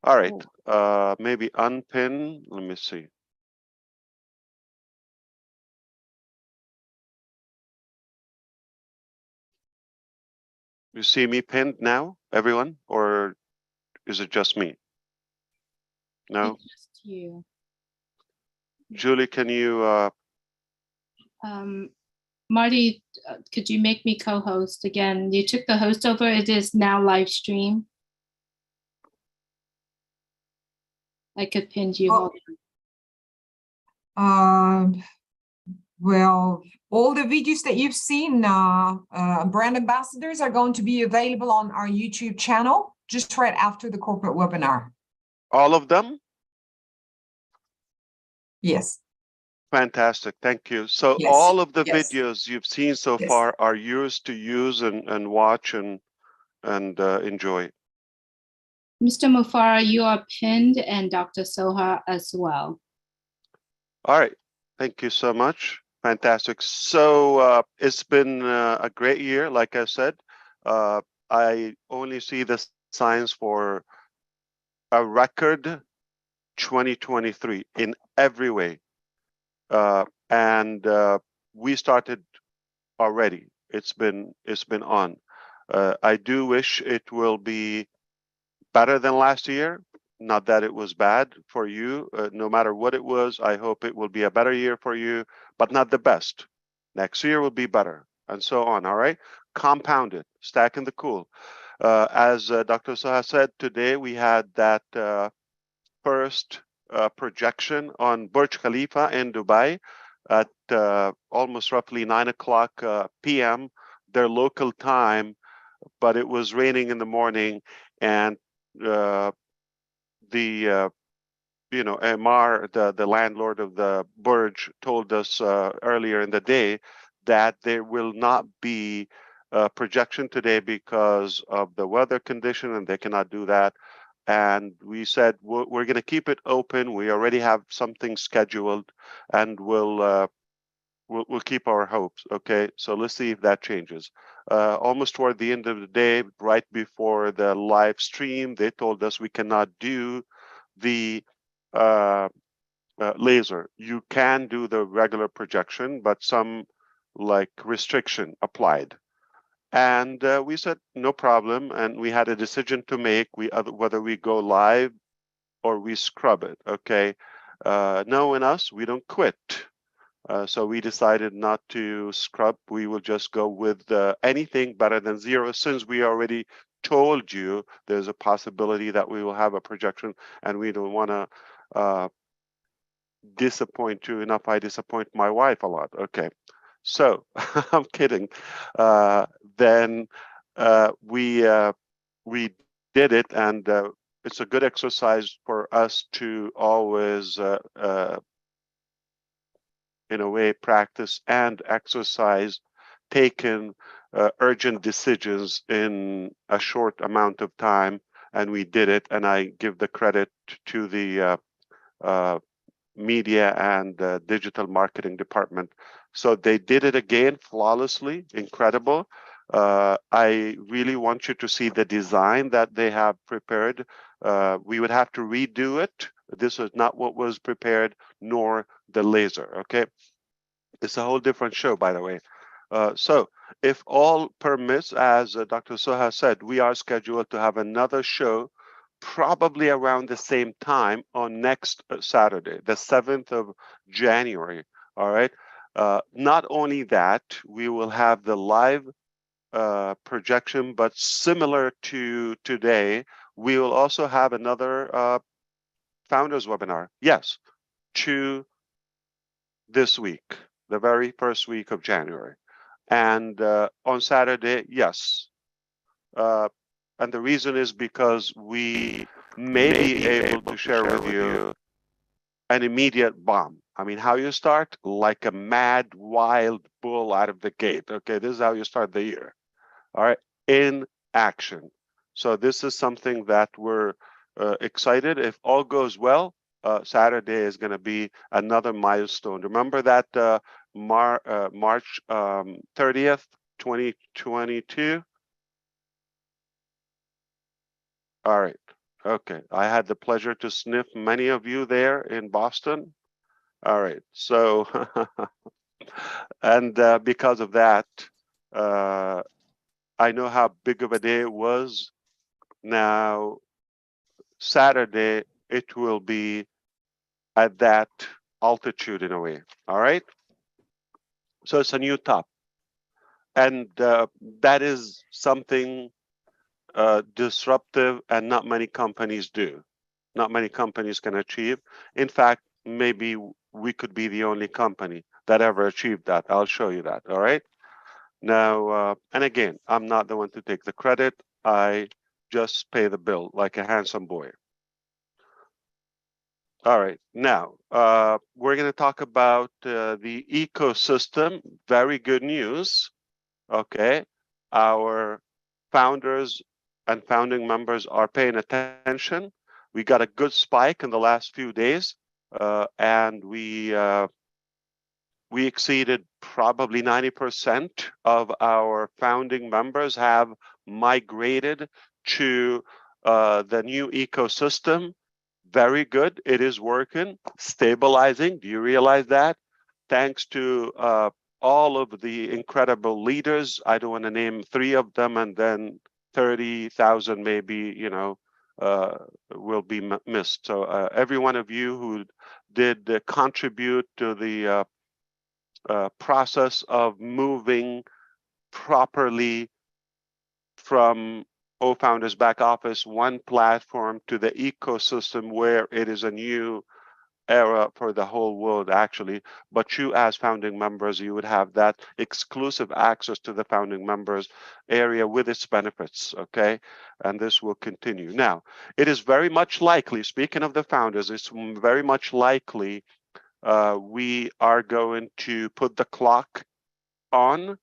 All right, maybe unpin. Let me see. You see me pinned now, everyone, or is it just me? No? It's just you. Julie, can you Marty, could you make me co-host again? You took the host over. It is now live stream. I could pin you. Well, all the videos that you've seen, brand ambassadors, are going to be available on our YouTube channel just right after the corporate webinar. all of them? Yes. Fantastic, thank you. So Yes. all of the Yes. videos you've seen so Yes. far are yours to use and watch and enjoy. Mr. Mufara, you are pinned, and Dr. Soha as well. All right, thank you so much. Fantastic. So it's been a great year, like I said. I only see the signs for a record 2023 in every way. And we started already. It's been on. I do wish it will be better than last year. Not that it was bad for you. No matter what it was, I hope it will be a better year for you, but not the best. Next year will be better, and so on. All right, compound it, stack in the cool. As Dr. Soha said, today we had that first projection on Burj Khalifa in Dubai at almost roughly 9 o'clock p.m. their local time, but it was raining in the morning, and the Amar, the landlord of the Burj, told us earlier in the day that there will not be a projection today because of the weather condition, and they cannot do that. And we said we're going to keep it open. We already have something scheduled, and we'll keep our hopes. Okay, so let's see if that changes. Almost toward the end of the day, right before the live stream, they told us we cannot do the laser. You can do the regular projection, but some like restriction applied. And we said no problem, and we had a decision to make: whether we go live or we scrub it. Okay, knowing us, we don't quit. So we decided not to scrub. We will just go with anything better than zero, since we already told you there's a possibility that we will have a projection, and we don't want to disappoint you enough. I disappoint my wife a lot. Okay, so I'm kidding. Then we did it, and it's a good exercise for us to always in a way practice and exercise taking urgent decisions in a short amount of time, and we did it. And I give the credit to the media and digital marketing department. So they did it again flawlessly, incredible. I really want you to see the design that they have prepared. We would have to redo it. This is not what was prepared, nor the laser. Okay, it's a whole different show, by the way. So if all permits, as Dr. Soha said, we are scheduled to have another show probably around the same time on next Saturday, the 7th of January. All right. Not only that, we will have the live projection, but similar to today, we will also have another founders webinar. Yes, this week, the very first week of January. And on Saturday, yes. And the reason is because we may be able to share with you an immediate bomb. I mean, how you start? Like a mad, wild bull out of the gate. Okay, this is how you start the year. All right, in action. So this is something that we're excited. If all goes well, Saturday is going to be another milestone. Remember that March 30th, 2022? All right. Okay, I had the pleasure to sniff many of you there in Boston. All right, so and because of that, uh, I know how big of a day it was. Now, Saturday, it will be at that altitude in a way. All right, so it's a new top, and that is something disruptive, and not many companies do. Not many companies can achieve. In fact, maybe we could be the only company that ever achieved that. I'll show you that. All right. Now, and again, I'm not the one to take the credit. I just pay the bill like a handsome boy. All right. Now, we're going to talk about the ecosystem. Very good news. Okay. Our founders and founding members are paying attention. We got a good spike in the last few days, and we exceeded probably 90% of our founding members have migrated to the new ecosystem. Very good. It is working, stabilizing. Do you realize that? Thanks to all of the incredible leaders. I don't want to name 3 of them, and then 30,000 maybe, will be missed. So every one of you who did contribute to the process of moving properly from O-Founders back office, one platform, to the ecosystem where it is a new era for the whole world, actually. But you, as founding members, you would have that exclusive access to the founding members area with its benefits, okay? And this will continue. Now, it is very much likely, speaking of the founders, it's very much likely we are going to put the clock on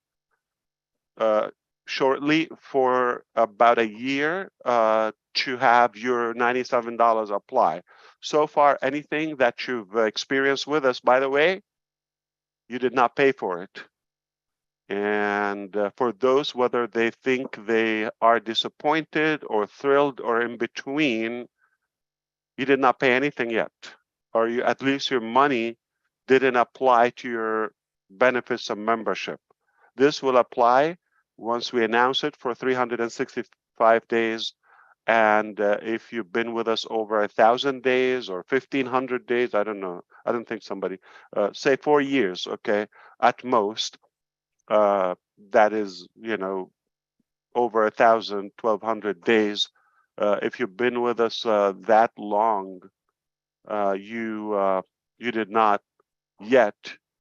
shortly for about a year to have your $97 apply. So far, anything that you've experienced with us, by the way, you did not pay for it. And for those, whether they think they are disappointed or thrilled or in between, you did not pay anything yet, or you, at least your money didn't apply to your benefits of membership. This will apply once we announce it for 365 days. And if you've been with us over 1,000 days or 1,500 days, I don't know. I don't think somebody, say 4 years, okay, at most, that is, over 1,000, 1,200 days. If you've been with us that long, you did not yet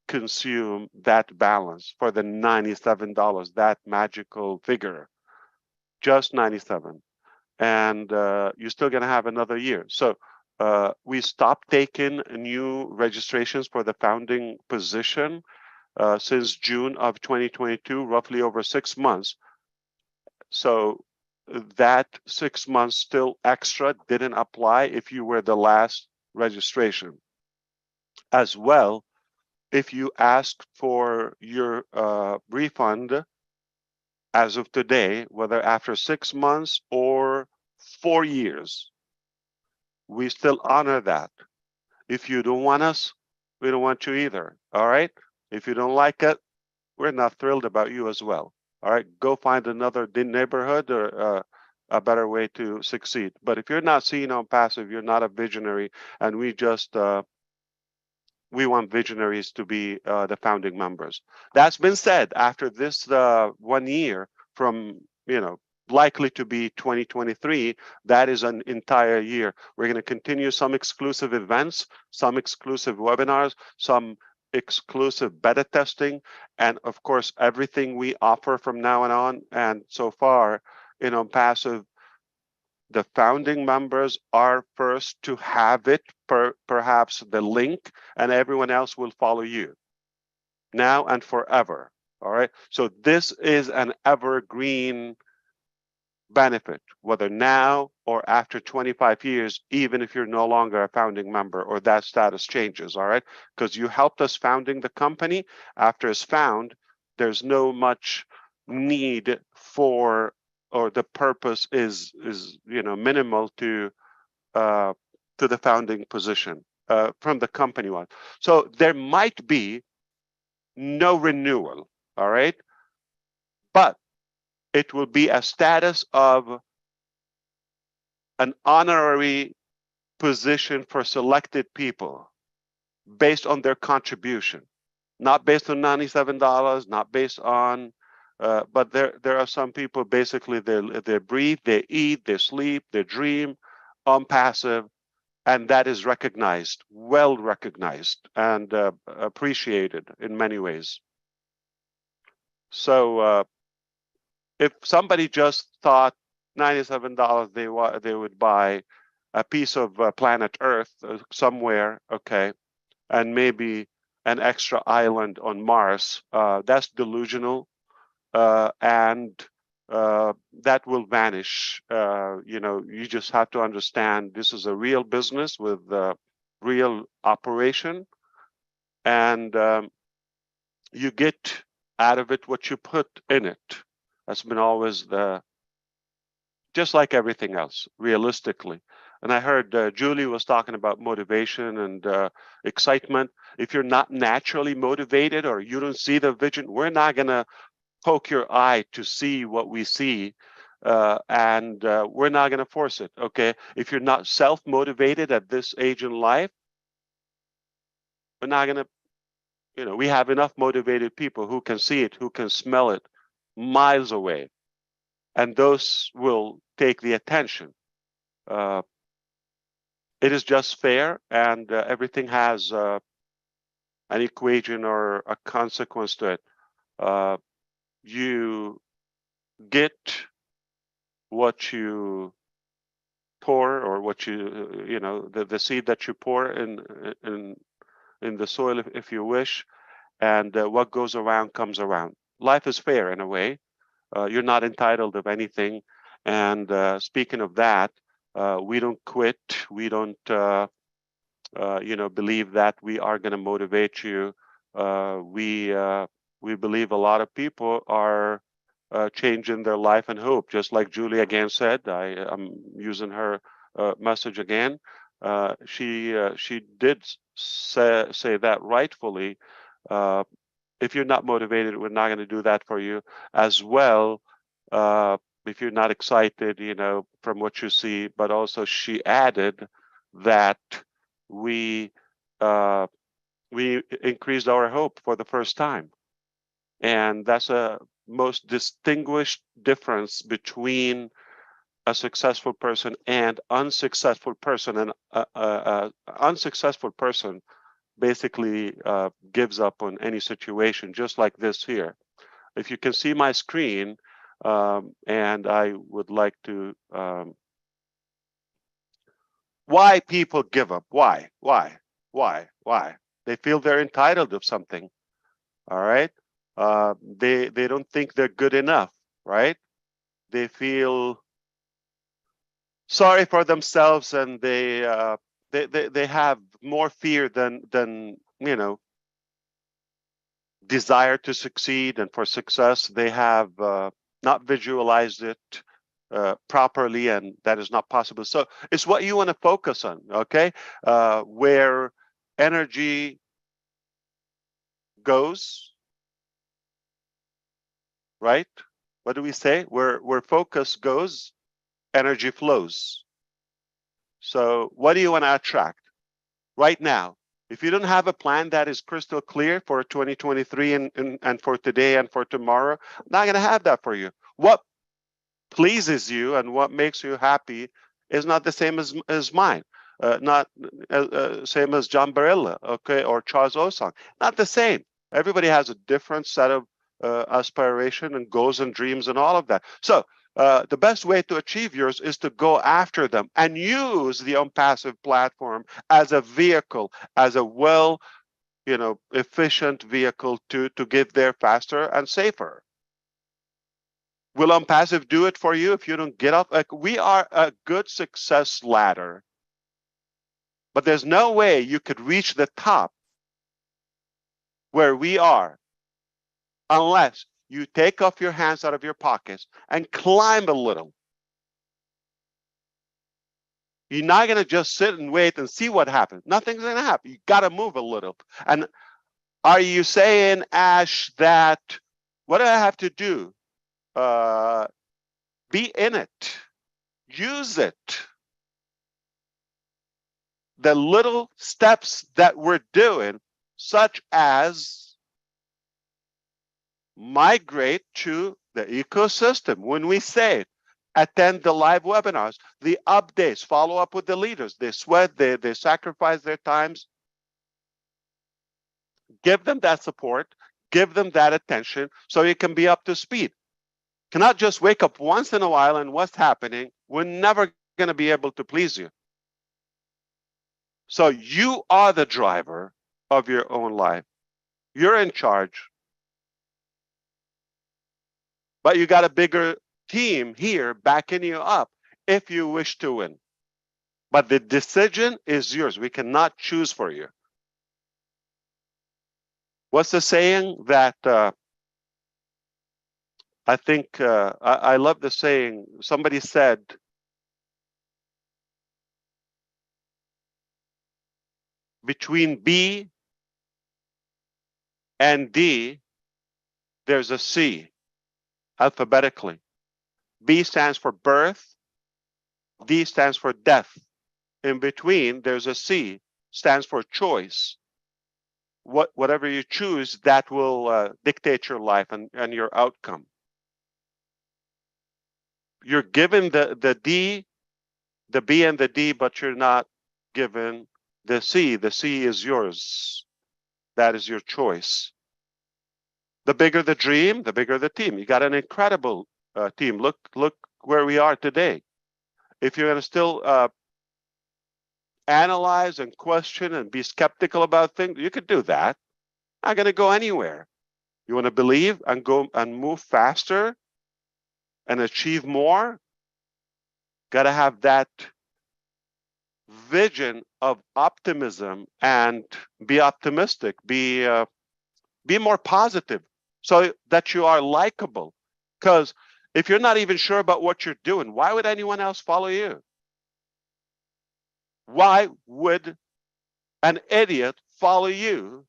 consume that balance for the $97, that magical figure, just 97. And you're still going to have another year. So we stopped taking new registrations for the founding position since June of 2022, roughly over 6 months. So that 6 months still extra didn't apply if you were the last registration. As well, if you asked for your refund as of today, whether after 6 months or 4 years, we still honor that. If you don't want us, we don't want you either. All right. If you don't like it, we're not thrilled about you as well. All right. Go find another neighborhood or a better way to succeed. But if you're not seen on passive, you're not a visionary, and we just we want visionaries to be the founding members. That's been said, after this 1 year from, likely to be 2023, that is an entire year. We're going to continue some exclusive events, some exclusive webinars, some exclusive beta testing, and of course, everything we offer from now on. And so far, passive, the founding members are first to have it, perhaps the link, and everyone else will follow you now and forever. All right. So this is an evergreen benefit, whether now or after 25 years, even if you're no longer a founding member or that status changes. All right. Because you helped us founding the company. After it's found, there's no much need for, or the purpose is minimal to to the founding position from the company one. So there might be no renewal, all right? But it will be a status of an honorary position for selected people based on their contribution, not based on $97, not based on, but there are some people basically they breathe, they eat, they sleep, they dream on passive, and that is recognized, well recognized, and appreciated in many ways. So if somebody just thought $97 they would buy a piece of planet Earth somewhere, okay, and maybe an extra island on Mars, that's delusional, and that will vanish. You just have to understand this is a real business with real operation, and you get out of it what you put in it. That's been always just like everything else, realistically. And I heard Julie was talking about motivation and excitement. If you're not naturally motivated or you don't see the vision, we're not going to poke your eye to see what we see. And we're not going to force it, okay? If you're not self-motivated at this age in life, we're not going to, we have enough motivated people who can see it, who can smell it miles away. And those will take the attention. It is just fair, and everything has an equation or a consequence to it. You get what you pour, or what the seed that you pour in the soil, if you wish, and what goes around comes around. Life is fair in a way. You're not entitled of anything. And speaking of that, we don't quit. We don't, believe that we are going to motivate you. We believe a lot of people are changing their life and hope. Just like Julie again said, I'm using her message again. She did say that rightfully. If you're not motivated, we're not going to do that for you as well. If you're not excited, from what you see, but also she added that we increased our hope for the first time. And that's a most distinguished difference between a successful person and unsuccessful person. And unsuccessful person basically gives up on any situation, just like this here. If you can see my screen, and I would like to, why people give up? Why? They feel they're entitled of something. All right. They don't think they're good enough, right? They feel sorry for themselves, and they have more fear than desire to succeed. And for success, they have not visualized it properly, and that is not possible. So it's what you want to focus on, okay? Where energy goes, right? What do we say? Where focus goes, energy flows. So what do you want to attract right now? If you don't have a plan that is crystal clear for 2023 and for today and for tomorrow, I'm not going to have that for you. What pleases you and what makes you happy is not the same as mine. Not same as John Barilla, okay, or Charles Osong. Not the same. Everybody has a different set of aspiration and goals and dreams and all of that. So the best way to achieve yours is to go after them and use the Unpassive platform as a vehicle, as a efficient vehicle to get there faster and safer. Will Unpassive do it for you if you don't get up? Like, we are a good success ladder, but there's no way you could reach the top where we are unless you take off your hands out of your pockets and climb a little. You're not going to just sit and wait and see what happens. Nothing's going to happen. You got to move a little. And are you saying, Ash, that what do I have to do? Be in it. Use it. The little steps that we're doing, such as migrate to the ecosystem. When we say attend the live webinars, the updates, follow up with the leaders, they sweat, they sacrifice their times. Give them that support, give them that attention so you can be up to speed. Cannot just wake up once in a while and what's happening, we're never going to be able to please you. So you are the driver of your own life. You're in charge. But you got a bigger team here backing you up if you wish to win. But the decision is yours. We cannot choose for you. What's the saying that I think I love the saying. Somebody said, between B and D, there's a C alphabetically. B stands for birth. D stands for death. In between, there's a C, stands for choice. Whatever you choose, that will dictate your life and your outcome. You're given the D, the B and the D, but you're not given the C. The C is yours. That is your choice. The bigger the dream, the bigger the team. You got an incredible team. Look where we are today. If you're going to still analyze and question and be skeptical about things, you could do that. Not going to go anywhere. You want to believe and go and move faster and achieve more? Got to have that vision of optimism and be optimistic, be more positive so that you are likable. Because if you're not even sure about what you're doing, why would anyone else follow you? Why would an idiot follow you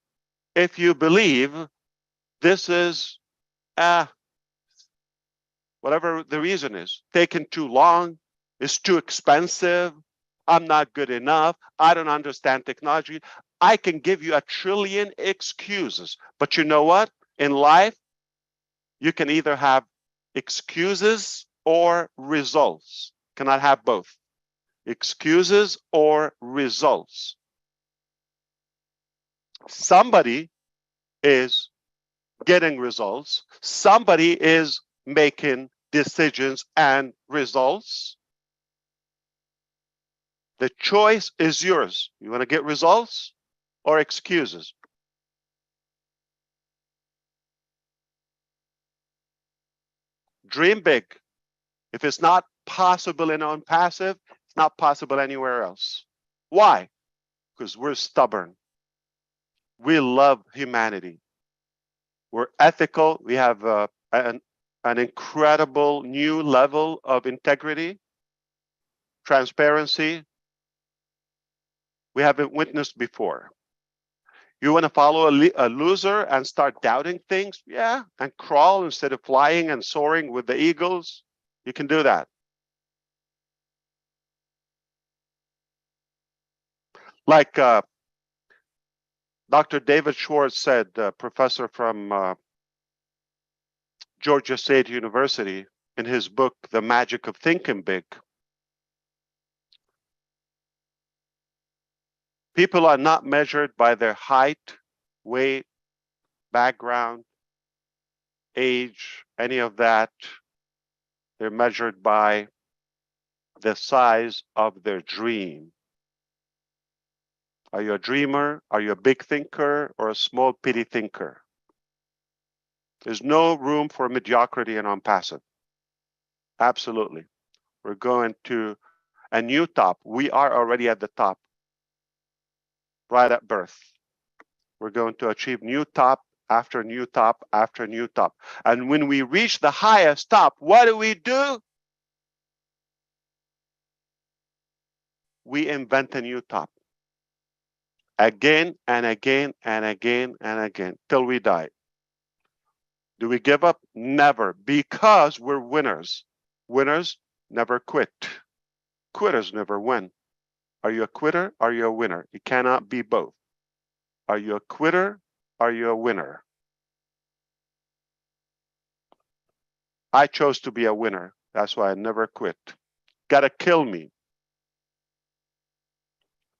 if you believe this is, whatever the reason is, taking too long, it's too expensive, I'm not good enough, I don't understand technology. I can give you a trillion excuses, but you know what? In life, you can either have excuses or results. Cannot have both. Excuses or results. Somebody is getting results. Somebody is making decisions and results. The choice is yours. You want to get results or excuses? Dream big. If it's not possible in on-passive, it's not possible anywhere else. Why? Because we're stubborn. We love humanity. We're ethical. We have an incredible new level of integrity, transparency we haven't witnessed before. You want to follow a loser and start doubting things? Yeah, and crawl instead of flying and soaring with the eagles? You can do that. Like Dr. David Schwartz said, professor from Georgia State University, in his book, The Magic of Thinking Big. People are not measured by their height, weight, background, age, any of that. They're measured by the size of their dream. Are you a dreamer? Are you a big thinker or a small pity thinker? There's no room for mediocrity and on-passive. Absolutely. We're going to a new top. We are already at the top, right at birth. We're going to achieve new top after new top after new top. And when we reach the highest top, what do? we invent a new top. Again and again and again and again, till we die. Do we give up? Never, because we're winners. Winners never quit. Quitters never win. Are you a quitter? Are you a winner? You cannot be both. Are you a quitter? Are you a winner? I chose to be a winner. That's why I never quit. Gotta kill me.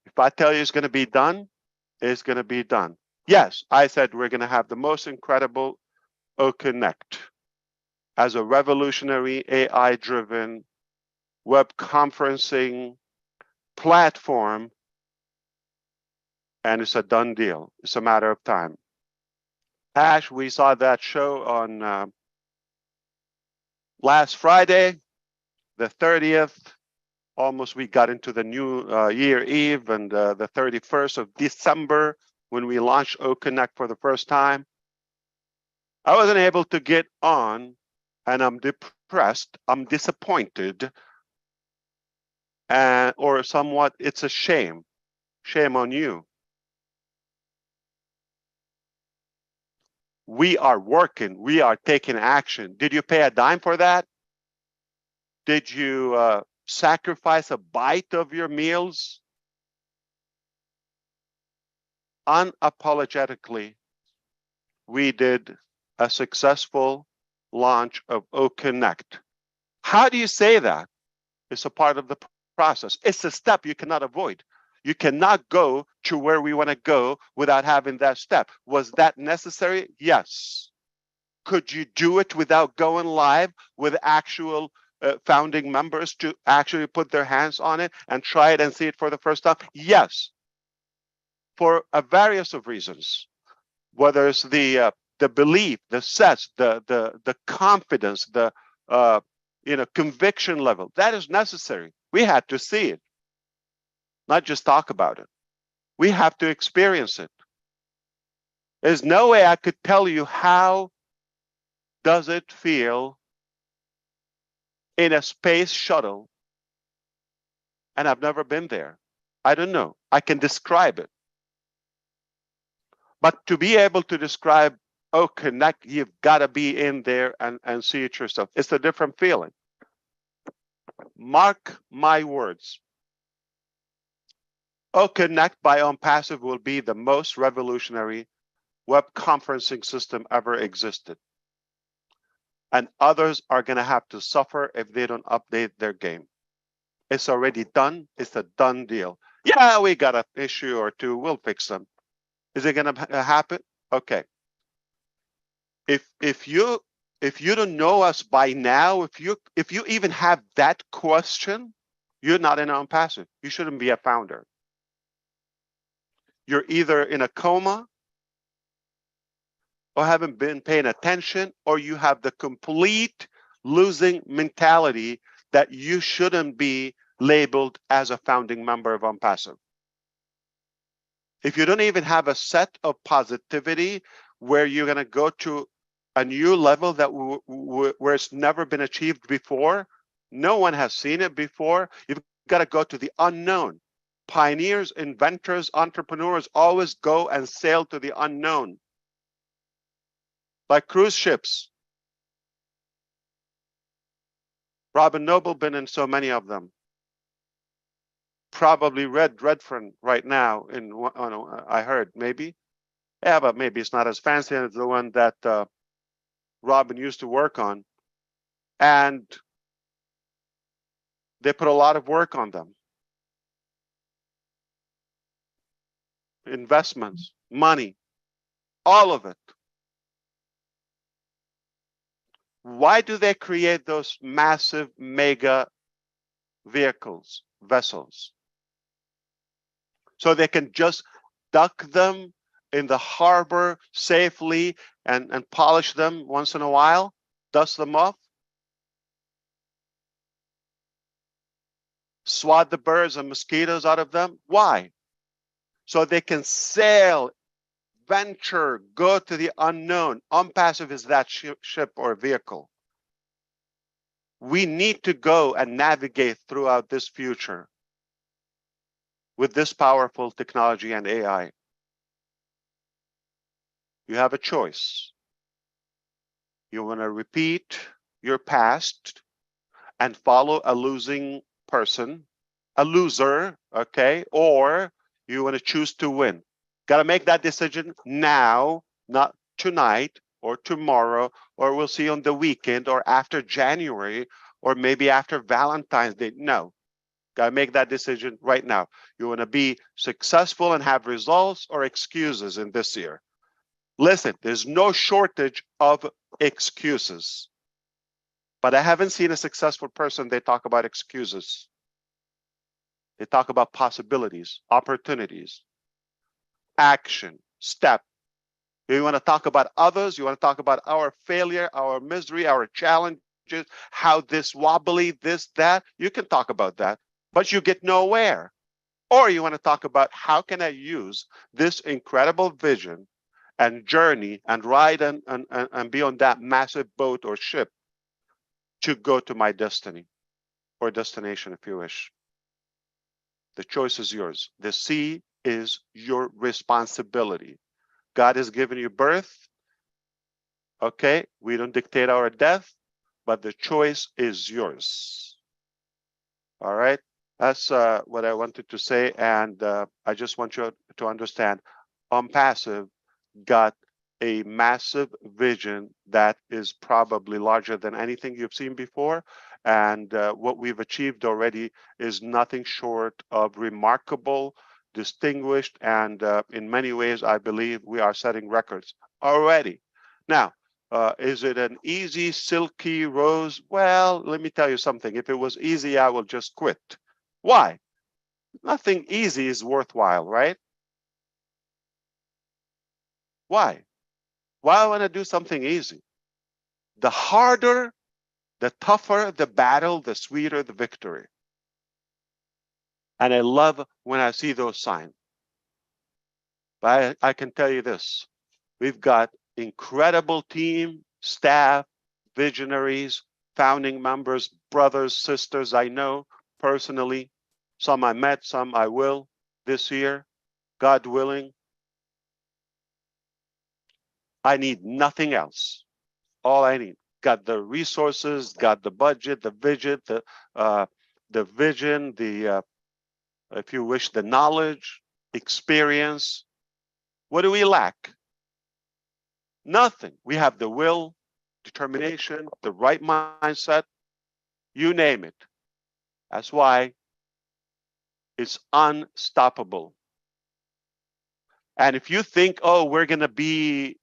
If I tell you it's gonna be done, it's gonna be done. Yes, I said we're gonna have the most incredible OConnect as a revolutionary AI-driven web conferencing platform, and it's a done deal. It's a matter of time. Ash, we saw that show on last Friday, the 30th. Almost we got into the new year eve, and the 31st of December when we launched OConnect for the first time. I wasn't able to get on, and I'm depressed, I'm disappointed, or somewhat, it's a shame. Shame on you. We are working, we are taking action. Did you pay a dime for that? Did you sacrifice a bite of your meals? Unapologetically, we did a successful launch of OConnect. How do you say that? It's a part of the process. It's a step you cannot avoid. You cannot go to where we want to go without having that step. Was that necessary? Yes. Could you do it without going live with actual founding members to actually put their hands on it and try it and see it for the first time? Yes. For a various of reasons, whether it's the belief, the sense, the confidence, the conviction level, that is necessary. We had to see it, not just talk about it. We have to experience it. There's no way I could tell you how does it feel in a space shuttle, and I've never been there. I don't know. I can describe it. But to be able to describe OConnect, you've got to be in there and see it yourself. It's a different feeling. Mark my words. OConnect by OnPassive will be the most revolutionary web conferencing system ever existed. And others are going to have to suffer if they don't update their game. It's already done. It's a done deal. Yeah, we got an issue or two. We'll fix them. Is it going to happen? Okay. If you don't know us by now, if you even have that question, you're not in OnPassive. You shouldn't be a founder. You're either in a coma or haven't been paying attention, or you have the complete losing mentality that you shouldn't be labeled as a founding member of OnPassive. If you don't even have a set of positivity where you're going to go to a new level that where it's never been achieved before, no one has seen it before, you've got to go to the unknown. Pioneers, inventors, entrepreneurs always go and sail to the unknown. Like cruise ships. Robin Noble been in so many of them. Probably Redfern right now in I heard, maybe. Yeah, but maybe it's not as fancy as the one that Robin used to work on. And they put a lot of work on them. Investments, money, all of it. Why do they create those massive mega vehicles, vessels? So they can just dock them in the harbor safely and polish them once in a while, dust them off, swat the birds and mosquitoes out of them. Why? So they can sail, venture, go to the unknown. OnPassive is that ship or vehicle. We need to go and navigate throughout this future. with this powerful technology and AI. You have a choice. You want to repeat your past and follow a losing person, a loser, okay? Or you want to choose to win. Got to make that decision now, not tonight or tomorrow, or we'll see on the weekend or after January or maybe after Valentine's Day. No, got to make that decision right now. You want to be successful and have results or excuses in this year. Listen, there's no shortage of excuses. But I haven't seen a successful person, they talk about excuses. They talk about possibilities, opportunities, action, step. You want to talk about others, you want to talk about our failure, our misery, our challenges, how this wobbly, this, that. You can talk about that, but you get nowhere. Or you want to talk about how can I use this incredible vision and journey and ride and be on that massive boat or ship to go to my destiny or destination, if you wish. The choice is yours. The sea is your responsibility. God has given you birth. Okay, we don't dictate our death, but the choice is yours. All right, that's what I wanted to say, and I just want you to understand, Passive got a massive vision that is probably larger than anything you've seen before. And what we've achieved already is nothing short of remarkable, distinguished, and in many ways, I believe we are setting records already. Now, is it an easy, silky rose? Well, let me tell you something. If it was easy, I will just quit. Why? Nothing easy is worthwhile, right? Why? Why I want to do something easy? The harder, the tougher the battle, the sweeter the victory. And I love when I see those signs. But I can tell you this, we've got incredible team, staff, visionaries, founding members, brothers, sisters I know personally. Some I met, some I will this year, God willing. I need nothing else. All I need. Got the resources, got the budget, the vision, if you wish, the knowledge, experience. What do we lack? Nothing. We have the will, determination, the right mindset, you name it. That's why it's unstoppable. And if you think, oh, we're going to be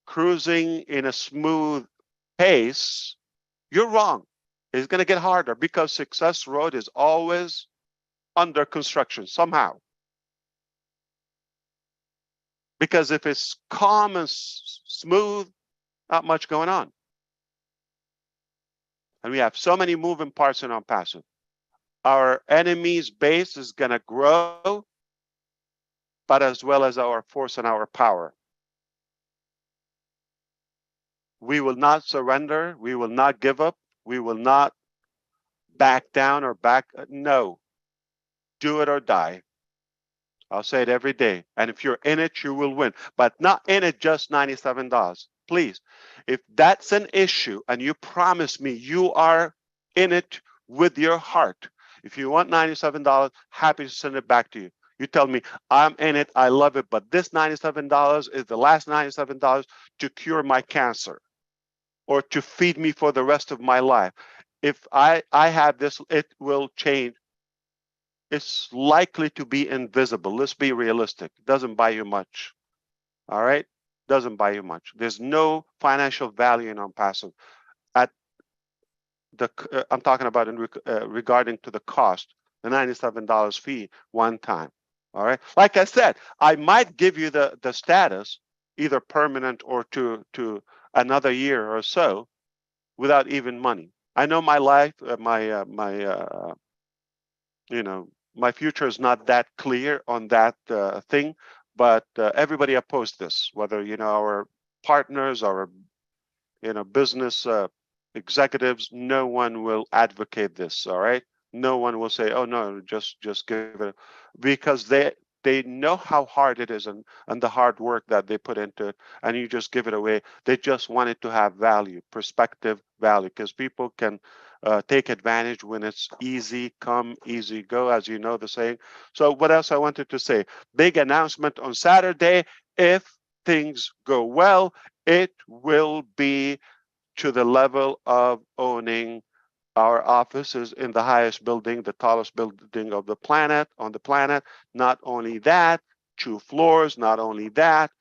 cruising in a smooth pace, you're wrong. It's going to get harder because Success Road is always under construction somehow. Because if it's calm and smooth, not much going on. And we have so many moving parts in our passive. Our enemy's base is going to grow, but as well as our force and our power. We will not surrender. We will not give up. We will not back down or back. No. Do it or die. I'll say it every day. And if you're in it, you will win. But not in it just $97. Please. If that's an issue and you promise me you are in it with your heart, if you want $97, happy to send it back to you. You tell me, I'm in it, I love it, but this $97 is the last $97 to cure my cancer or to feed me for the rest of my life. If I have this, it will change. It's likely to be invisible. Let's be realistic. It doesn't buy you much. All right? Doesn't buy you much. There's no financial value in passive. At the I'm talking about in regarding to the cost, the $97 fee one time. All right. Like I said, I might give you the status either permanent or to another year or so without even money. I know my life, my future is not that clear on that thing, but everybody opposed this, whether, our partners, our, business executives, no one will advocate this, all right? no one will say, oh no, just give it, because they know how hard it is, and the hard work that they put into it, and you just give it away. They just want it to have value, perspective, value, because people can take advantage when it's easy come, easy go, as you know the saying. So what else I wanted to say? Big announcement on Saturday. If things go well, it will be to the level of owning our office is in the highest building, the tallest building of the planet, on the planet. Not only that, 2 floors, not only that,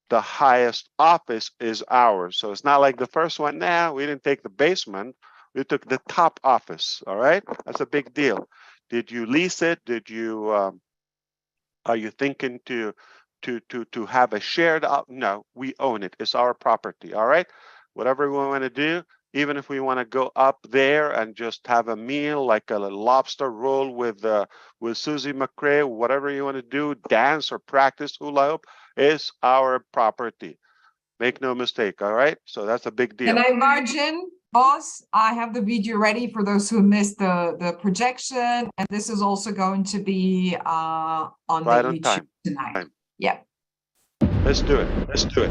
the highest office is ours. So it's not like the first one. Nah, we didn't take the basement. We took the top office. All right. That's a big deal. Did you lease it? Did you, are you thinking to have a shared no, we own it. It's our property. All right. Whatever we want to do, even if we want to go up there and just have a meal, like a lobster roll with Susie McCrae, whatever you want to do, dance or practice hula hoop, is our property. Make no mistake. All right. So that's a big deal. Can I imagine, boss? I have the video ready for those who missed the projection, and this is also going to be on Right the on YouTube time. tonight. Yeah. Let's do it. Let's do it.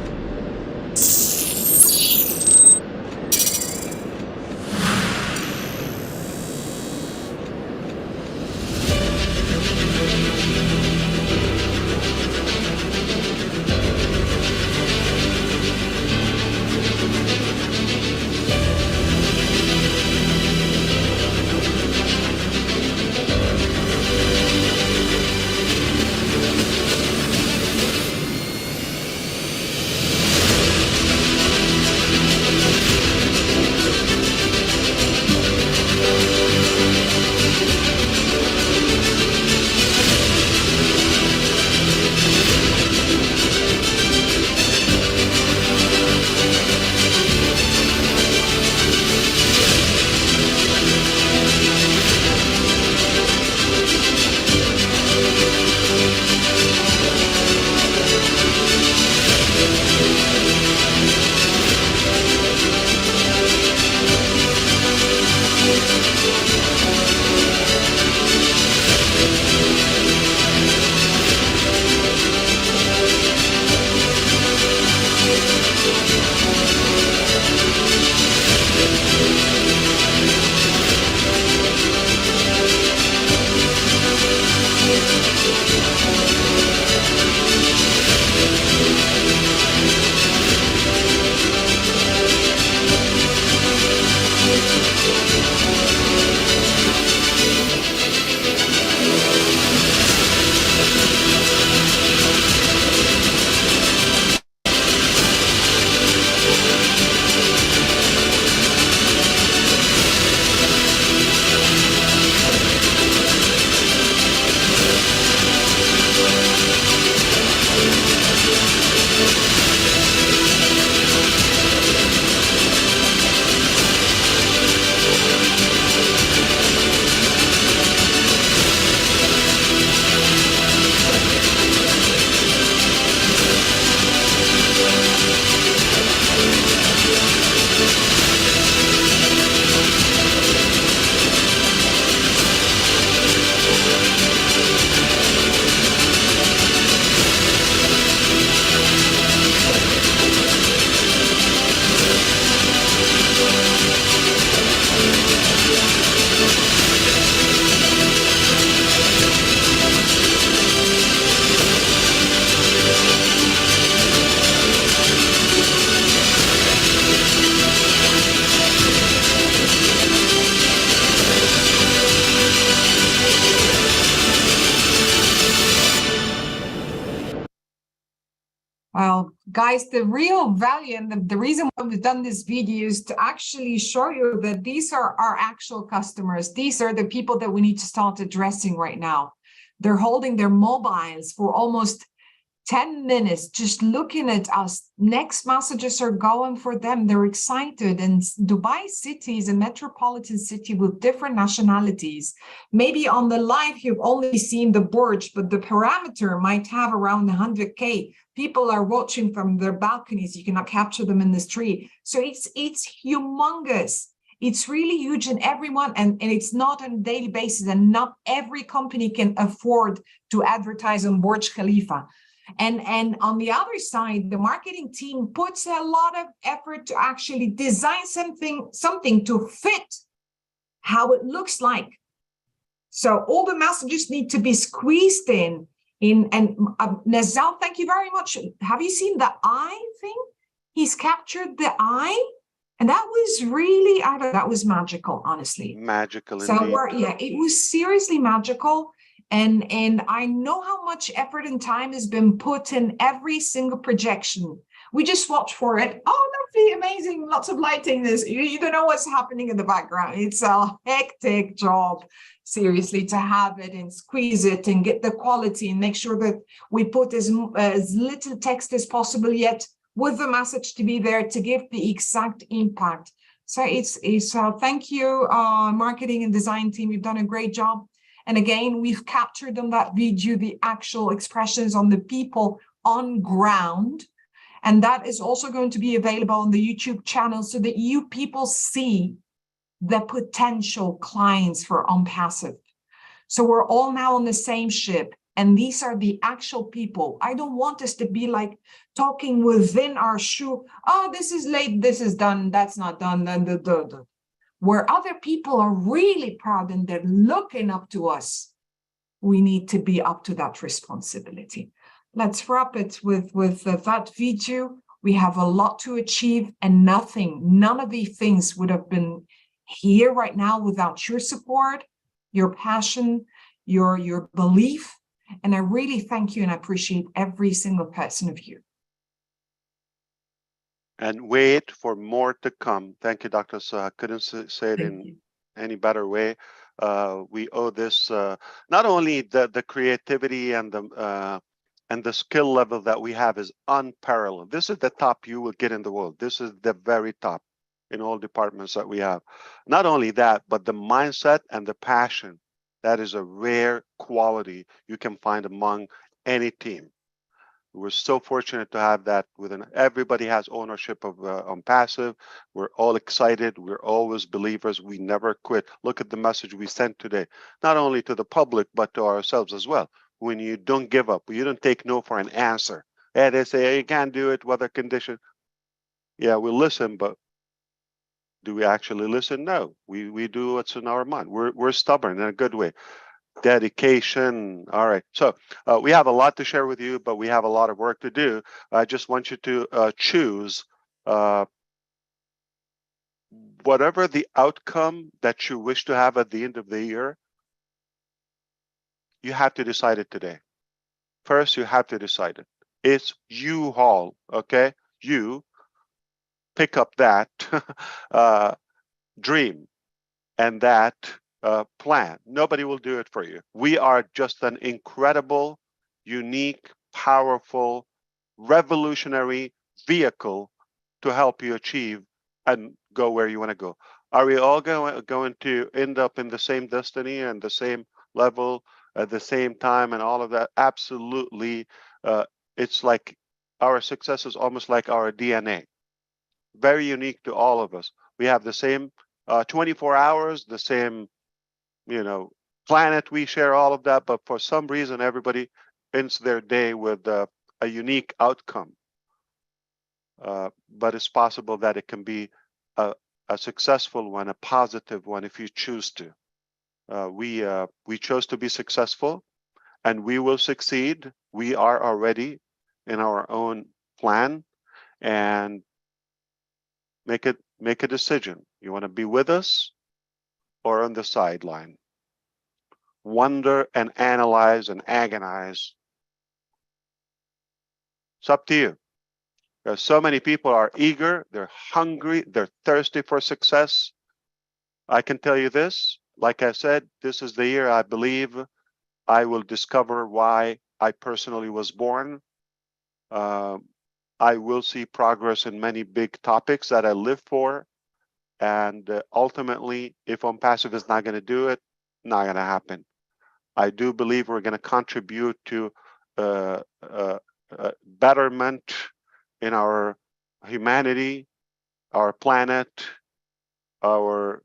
Well, guys, the real value and the reason why we've done this video is to actually show you that these are our actual customers. These are the people that we need to start addressing right now. They're holding their mobiles for almost 10 minutes, just looking at us. Next messages are going for them. They're excited. And Dubai City is a metropolitan city with different nationalities. Maybe on the live, you've only seen the Burj, but the parameter might have around 100K. People are watching from their balconies. You cannot capture them in the street. So it's humongous. It's really huge, and everyone, and it's not on a daily basis, and not every company can afford to advertise on Burj Khalifa. And on the other side, the marketing team puts a lot of effort to actually design something to fit how it looks like. So all the messages need to be squeezed in. And Nazal, thank you very much. Have you seen the eye thing? He's captured the eye, and that was really, that was magical, honestly. Magical so indeed. yeah, it was seriously magical. And I know how much effort and time has been put in every single projection. We just watch for it. Oh, that'd be amazing. Lots of lighting. You don't know what's happening in the background. It's a hectic job, seriously, to have it and squeeze it and get the quality and make sure that we put as little text as possible, yet with the message to be there to give the exact impact. So it's thank you, marketing and design team. You've done a great job. And again, we've captured on that video the actual expressions on the people on ground. And that is also going to be available on the YouTube channel so that you people see the potential clients for OnPassive. So we're all now on the same ship. And these are the actual people. I don't want us to be like talking within our shoe. Oh, this is late. This is done. That's not done. Where other people are really proud and they're looking up to us, we need to be up to that responsibility. Let's wrap it with that video. We have a lot to achieve, and none of these things would have been here right now without your support, your passion, your belief. And I really thank you and appreciate every single person of you. And wait for more to come. Thank you, Dr. So I couldn't say it in any better way. We owe this not only the creativity and the skill level that we have is unparalleled. This is the top you will get in the world. This is the very top in all departments that we have. Not only that, but the mindset and the passion. That is a rare quality you can find among any team. We're so fortunate to have that within. Everybody has ownership of OnPassive. We're all excited. We're always believers. We never quit. Look at the message we sent today, not only to the public, but to ourselves as well. When you don't give up, you don't take no for an answer. And they say, hey, you can't do it, weather condition. Yeah, we listen, but do we actually listen? No, we do what's in our mind. We're stubborn in a good way. Dedication. All right. So we have a lot to share with you, but we have a lot of work to do. I just want you to choose whatever the outcome that you wish to have at the end of the year. You have to decide it today. First, you have to decide it. It's you haul, okay? You pick up that dream and that plan. Nobody will do it for you. We are just an incredible, unique, powerful, revolutionary vehicle to help you achieve and go where you want to go. Are we all going to end up in the same destiny and the same level at the same time and all of that? Absolutely. It's like our success is almost like our DNA. Very unique to all of us. We have the same 24 hours, the same, planet. We share all of that, but for some reason, everybody ends their day with a unique outcome. But it's possible that it can be a successful one, a positive one, if you choose to. We chose to be successful, and we will succeed. We are already in our own plan, and make a decision. You want to be with us or on the sideline? Wonder and analyze and agonize. It's up to you. There's so many people are eager, they're hungry, they're thirsty for success. I can tell you this, like I said, this is the year I believe I will discover why I personally was born. I will see progress in many big topics that I live for. And ultimately, if OnPassive is not going to do it, not going to happen. I do believe we're going to contribute to betterment in our humanity, our planet, our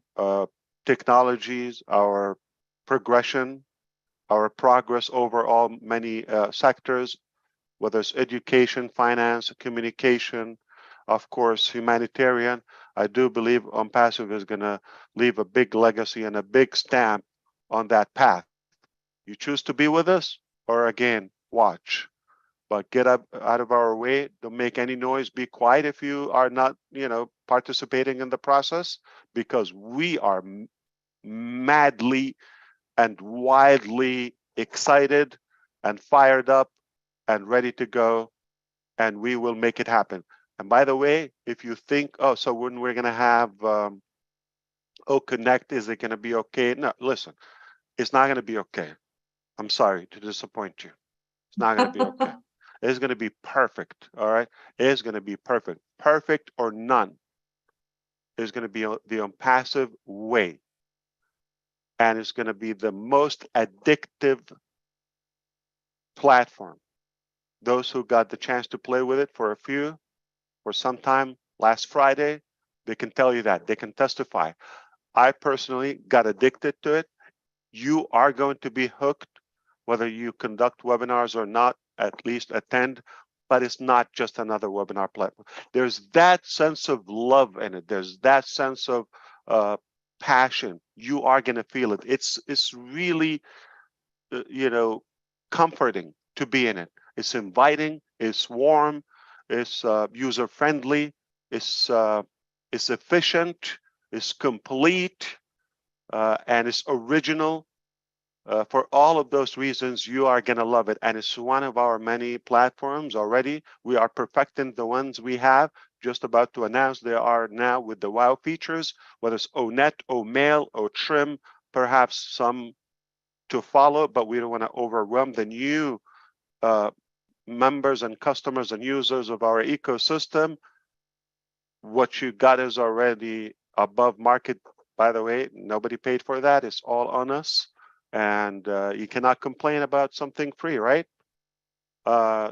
technologies, our progression, our progress over all many sectors, whether it's education, finance, communication, of course, humanitarian. I do believe OnPassive is going to leave a big legacy and a big stamp on that path. You choose to be with us, or again, watch. But get up out of our way. Don't make any noise. Be quiet if you are not, participating in the process, because we are madly and wildly excited and fired up and ready to go, and we will make it happen. And by the way, if you think, oh, so when we're going to have Connect, is it going to be okay? No, listen, it's not going to be okay. I'm sorry to disappoint you. It's not going to be okay. It's going to be perfect. All right. It's going to be perfect. Perfect or none is going to be the OnPassive way. And it's going to be the most addictive platform. Those who got the chance to play with it for some time last Friday, they can tell you that. They can testify. I personally got addicted to it. You are going to be hooked, whether you conduct webinars or not, at least attend, but it's not just another webinar platform. There's that sense of love in it. There's that sense of passion. You are going to feel it. It's really, comforting to be in it. It's inviting. It's warm. It's user friendly. It's efficient. It's complete, and it's original. For all of those reasons, you are going to love it. And it's one of our many platforms already. We are perfecting the ones we have, just about to announce they are now with the wow features, whether it's ONet, OMail, OTrim, perhaps some to follow, but we don't want to overwhelm the new members and customers and users of our ecosystem. What you got is already above market. By the way, nobody paid for that. It's all on us. And you cannot complain about something free, right?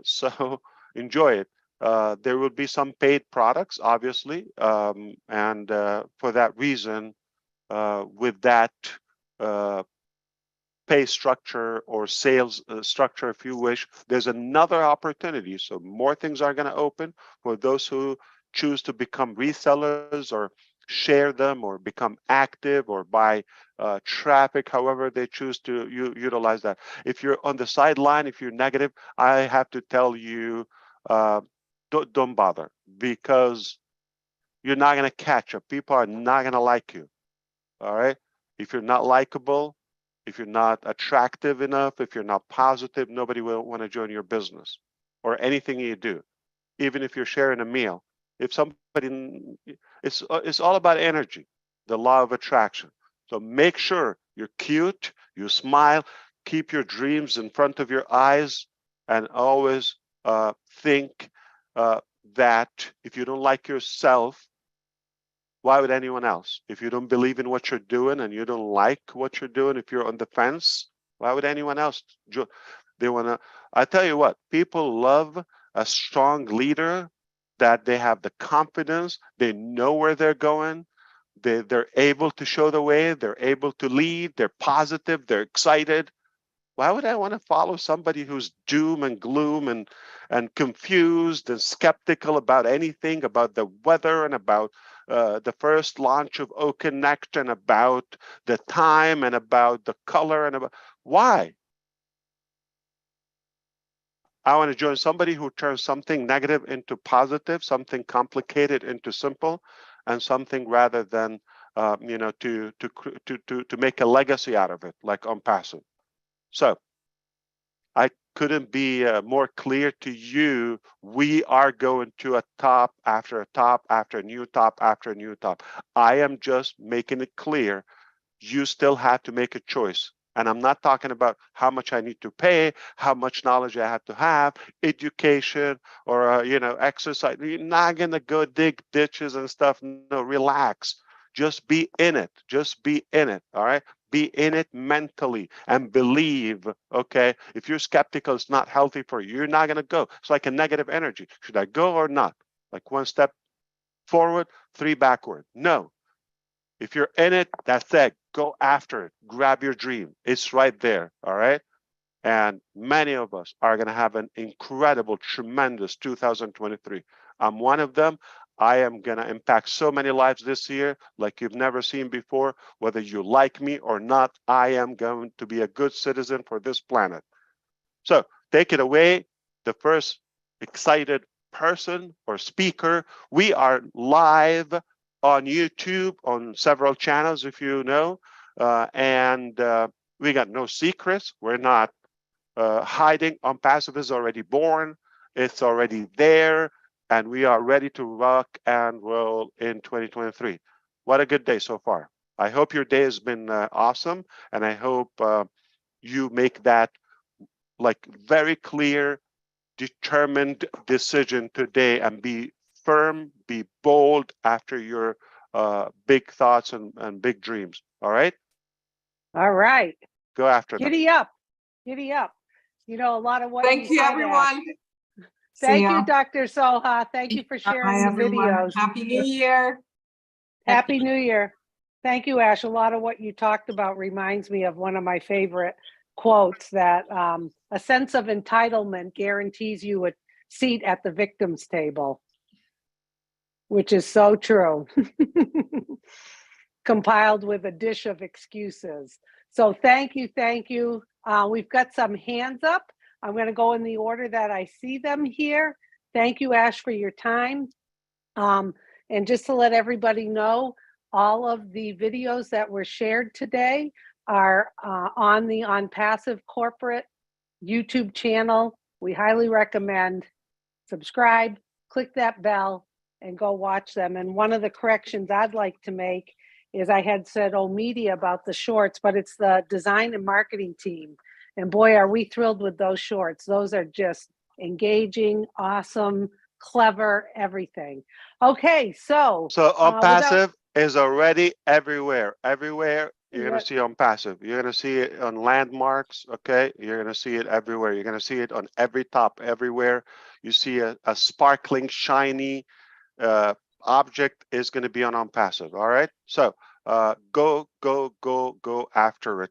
So enjoy it. There will be some paid products, obviously. And for that reason, with that pay structure or sales structure, if you wish, there's another opportunity. So more things are going to open for those who choose to become resellers or share them or become active or buy traffic, however they choose to utilize that. If you're on the sideline, if you're negative, I have to tell you, don't bother, because you're not going to catch up. People are not going to like you. All right. If you're not likable, if you're not attractive enough, if you're not positive, nobody will want to join your business or anything you do. Even if you're sharing a meal, if somebody, it's all about energy, the law of attraction. So make sure you're cute, you smile, keep your dreams in front of your eyes, and always think that if you don't like yourself, why would anyone else? If you don't believe in what you're doing and you don't like what you're doing, if you're on the fence, why would anyone else? They want to, I tell you what, people love a strong leader, that they have the confidence, they know where they're going, they're able to show the way, they're able to lead, they're positive, they're excited. Why would I want to follow somebody who's doom and gloom and confused and skeptical about anything, about the weather and about the first launch of OConnect and about the time and about the color and about why? I want to join somebody who turns something negative into positive, something complicated into simple, and something rather than to make a legacy out of it, like OnPassive. So I couldn't be more clear to you. We are going to a top after a top after a new top after a new top. I am just making it clear. You still have to make a choice. And I'm not talking about how much I need to pay, how much knowledge I have to have, education, or exercise. You're not gonna go dig ditches and stuff. No, relax. Just be in it. Just be in it. All right. Be in it mentally and believe. Okay. If you're skeptical, it's not healthy for you. You're not gonna go. It's like a negative energy. Should I go or not? Like one step forward, three backward. No. If you're in it, that's it. Go after it. Grab your dream. It's right there. All right. And many of us are going to have an incredible, tremendous 2023. I'm one of them. I am going to impact so many lives this year like you've never seen before. Whether you like me or not, I am going to be a good citizen for this planet. So take it away, the first excited person or speaker. We are live on YouTube on several channels, if you know, and we got no secrets. We're not hiding. OnPassive is already born. It's already there, and we are ready to rock and roll in 2023. What a good day so far. I hope your day has been awesome, and I hope you make that like very clear, determined decision today and be firm, be bold after your big thoughts and big dreams. All right? All right. Go after them. Giddy up. Giddy up. You know, a lot of what Thank you, said, everyone. Thank See ya. you, Dr. Soha. Thank you for sharing Bye, the everyone. videos. Happy New Year. Happy New Year. Thank you, Ash. A lot of what you talked about reminds me of one of my favorite quotes, that a sense of entitlement guarantees you a seat at the victim's table, which is so true. Compiled with a dish of excuses. So thank you, thank you. We've got some hands up. I'm going to go in the order that I see them here. Thank you, Ash, for your time. And just to let everybody know, all of the videos that were shared today are on the OnPassive corporate YouTube channel. We highly recommend subscribe, click that bell, and go watch them. And one of the corrections I'd like to make is I had said media about the shorts, but it's the design and marketing team. And boy, are we thrilled with those shorts. Those are just engaging, awesome, clever, everything. Okay, so OnPassive is already everywhere. Everywhere you're Yeah. going to see OnPassive. You're going to see it on landmarks. Okay, you're going to see it everywhere. You're going to see it on every top, everywhere. You see a sparkling, shiny object is going to be on OnPassive. All right, so go after it.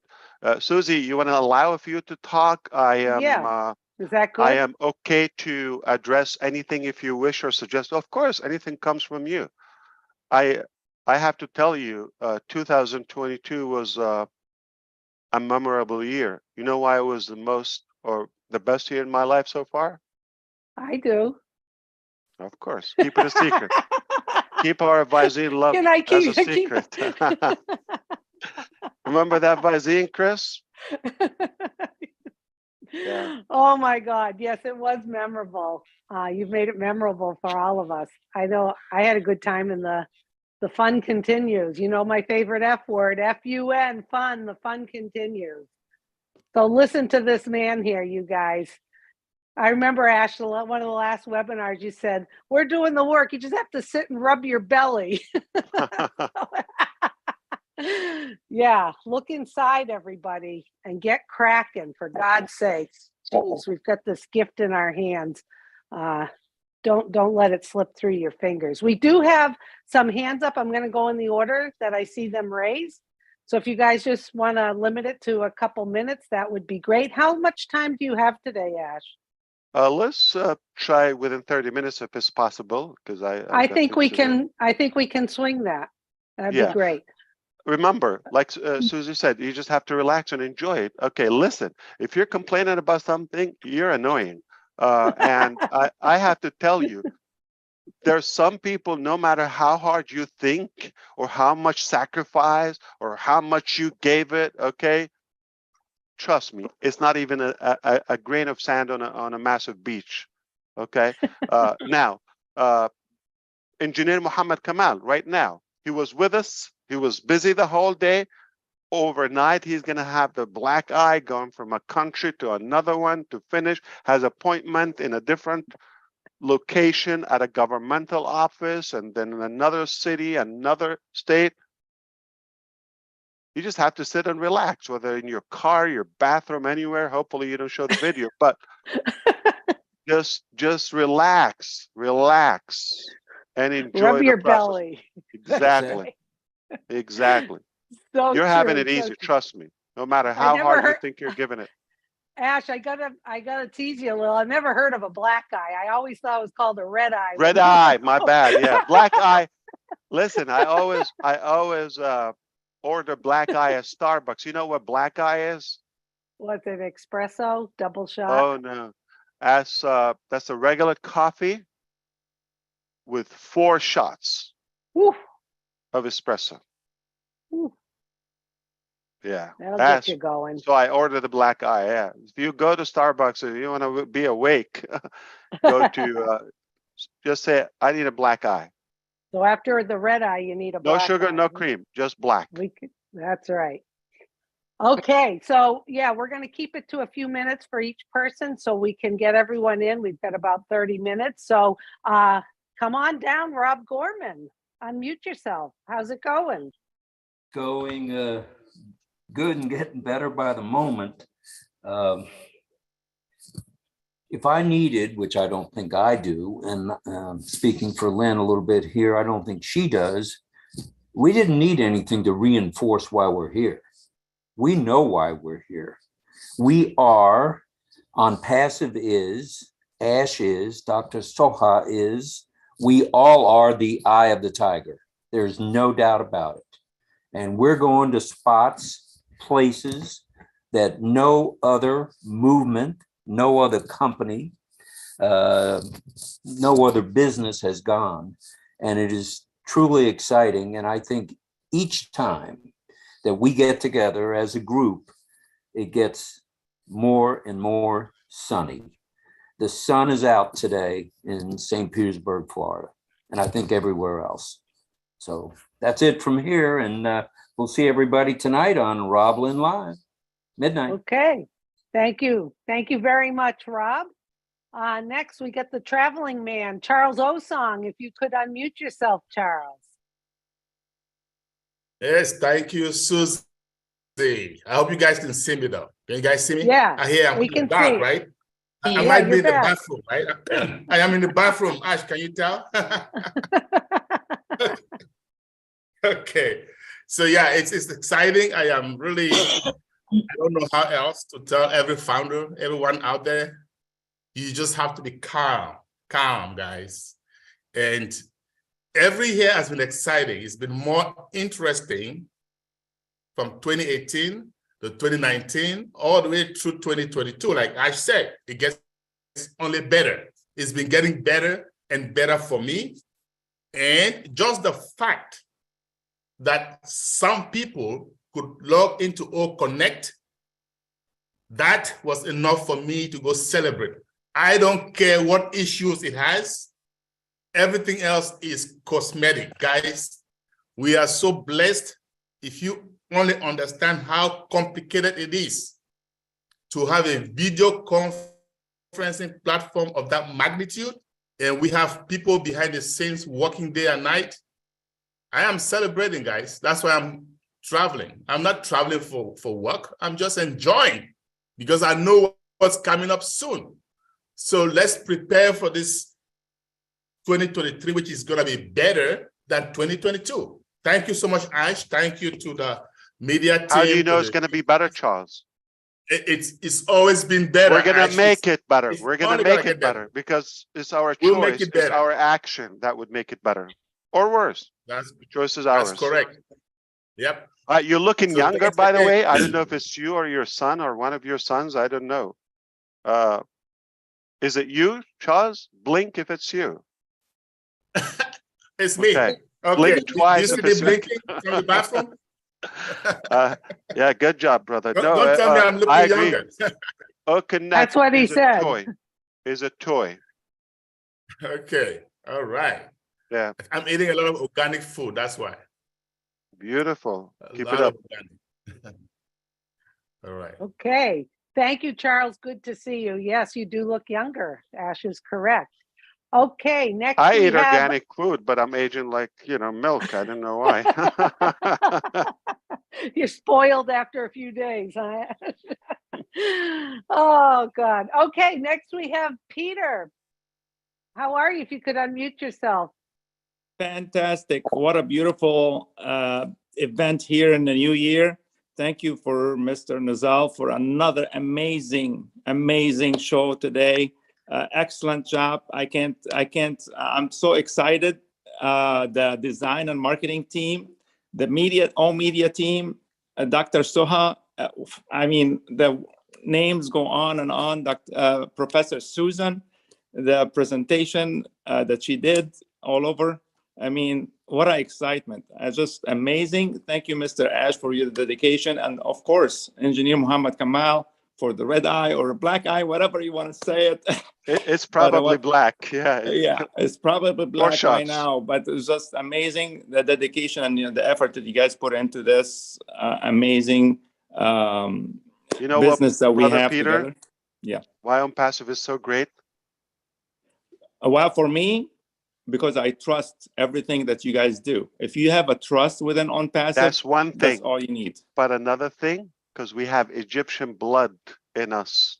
Susie, you want to allow a few to talk? I am. Yeah. Is that good? I am okay to address anything if you wish or suggest. Of course, anything comes from you. I have to tell you, 2022 was a memorable year. You know why it was the most or the best year in my life so far? I do. Of course, keep it a secret. Keep our Visine love Can I as a keep- secret. Remember that Visine, Chris? Yeah. Oh my God. Yes, it was memorable. You've made it memorable for all of us. I know I had a good time, and the fun continues. You know, my favorite F word, F-U-N, fun, the fun continues. So listen to this man here, you guys. I remember, Ash, one of the last webinars, you said, we're doing the work. You just have to sit and rub your belly. Yeah, look inside, everybody, and get cracking, for God's sakes. Jeez, we've got this gift in our hands. Don't let it slip through your fingers. We do have some hands up. I'm going to go in the order that I see them raised. So if you guys just want to limit it to a couple minutes, that would be great. How much time do you have today, Ash? Let's try within 30 minutes if it's possible, because I think we can. I think we can swing that. That'd be great. Remember, like Susie said, you just have to relax and enjoy it. Okay, listen, if you're complaining about something, you're annoying. And I have to tell you, there's some people, no matter how hard you think or how much sacrifice or how much you gave it, okay, trust me, it's not even a grain of sand on a massive beach. Okay. Now, Engineer Muhammad Kamal, right now, he was with us. He was busy the whole day. Overnight, he's going to have the black eye going from a country to another one to finish, has appointment in a different location at a governmental office, and then in another city, another state. You just have to sit and relax, whether in your car, your bathroom, anywhere. Hopefully you don't show the video, but just relax and enjoy Rub the your process. belly. Exactly. Exactly. So You're having true, it so easy, true. trust me. No matter I how never hard you heard- think you're giving it. Ash, I gotta tease you a little. I've never heard of a black eye. I always thought it was called a red eye. Red eye, my bad. Yeah, black eye. Listen, I always order black eye at Starbucks. You know what black eye is? What's it, espresso, double shot? Oh no. That's a regular coffee with 4 shots Woo, of espresso. woo, Yeah. that'll That's get you going. so I order the black eye. Yeah. If you go to Starbucks and you want to be awake, go to just say I need a black eye. So after the red eye, you need a No black sugar, eye. no cream, just black. That's right. Okay, so yeah, we're going to keep it to a few minutes for each person so we can get everyone in. We've got about 30 minutes. So come on down, Rob Gorman. Unmute yourself. How's it going? Going good and getting better by the moment. If I needed, which I don't think I do, and speaking for Lynn a little bit here, I don't think she does, we didn't need anything to reinforce why we're here. We know why we're here. We are on passive is, Ash is, Dr. Soha is, we all are the eye of the tiger. There's no doubt about it. And we're going to spots, places that no other movement, no other company, no other business has gone. And it is truly exciting. And I think each time that we get together as a group, it gets more and more sunny. The sun is out today in St. Petersburg, Florida, and I think everywhere else. So that's it from here. And we'll see everybody tonight on Roblin Live, midnight. Okay, thank you. Thank you very much, Rob. Next, we get the traveling man, Charles Osong. If you could unmute yourself, Charles. Yes, thank you, Susie. I hope you guys can see me though. Can you guys see me? Yeah, I hear I'm we in can the dark, see. right? I Yeah, might be you're in the back. bathroom, right? I am in the bathroom. Ash, can you tell? Okay. So yeah, it's exciting. I am really, I don't know how else to tell every founder, everyone out there, you just have to be calm, guys. And every year has been exciting. It's been more interesting from 2018 to 2019, all the way through 2022. Like I said, it gets only better. It's been getting better and better for me. And just the fact that some people could log into O Connect, that was enough for me to go celebrate. I don't care what issues it has. Everything else is cosmetic, guys. We are so blessed. If you only understand how complicated it is to have a video conferencing platform of that magnitude, and we have people behind the scenes working day and night, I am celebrating, guys. That's why I'm traveling. I'm not traveling for work. I'm just enjoying because I know what's coming up soon. So let's prepare for this 2023, which is going to be better than 2022. Thank you so much, Ash. Thank you to the media team. How do you know it's going to be better, Charles? It's always been better. We're going to make it better. it's We're going only to make gonna it get better. better because it's our We'll make choice. it It's better. our action that would make it better or worse. That's The choice is ours. correct. Yep. You're looking So younger, thanks by the again. way. I don't know if it's you or your son or one of your sons. I don't know. Is it you, Charles? Blink if it's you. It's me. Okay. Okay. Blink twice You if see me it's you. blinking from the bathroom? Yeah, good job, brother. Don't tell me I'm looking I agree. younger. Connect That's what he is a said. toy. Is a toy. Okay. All right. Yeah, I'm eating a lot of organic food. That's why. beautiful. A Keep lot it up. of organic. All right. Okay, thank you, Charles. Good to see you. Yes, you do look younger. Ash is correct. Okay, next I we eat have... organic food, but I'm aging like, milk. I don't know why. You're spoiled after a few days, huh? Oh, God. Okay, next we have Peter. How are you? If you could unmute yourself. Fantastic. What a beautiful event here in the new year. Thank you for Mr. Nizal for another amazing show today. Excellent job. I'm so excited. The design and marketing team, the all media team, Dr. Soha. I mean, the names go on and on. Professor Susan, the presentation that she did all over. I mean, what an excitement. Just amazing. Thank you, Mr. Ash, for your dedication. And of course, Engineer Muhammad Kamal for the red eye or black eye, whatever you want to say it. It's probably black. Yeah. Yeah, it's probably black shots. right now, but it's just amazing, the dedication and the effort that you guys put into this amazing business that we have Peter, together. Yeah. Why OnPassive is so great? Well, for me, because I trust everything that you guys do. If you have a trust within OnPassive, that's one thing. That's all you need. But another thing, because we have Egyptian blood in us.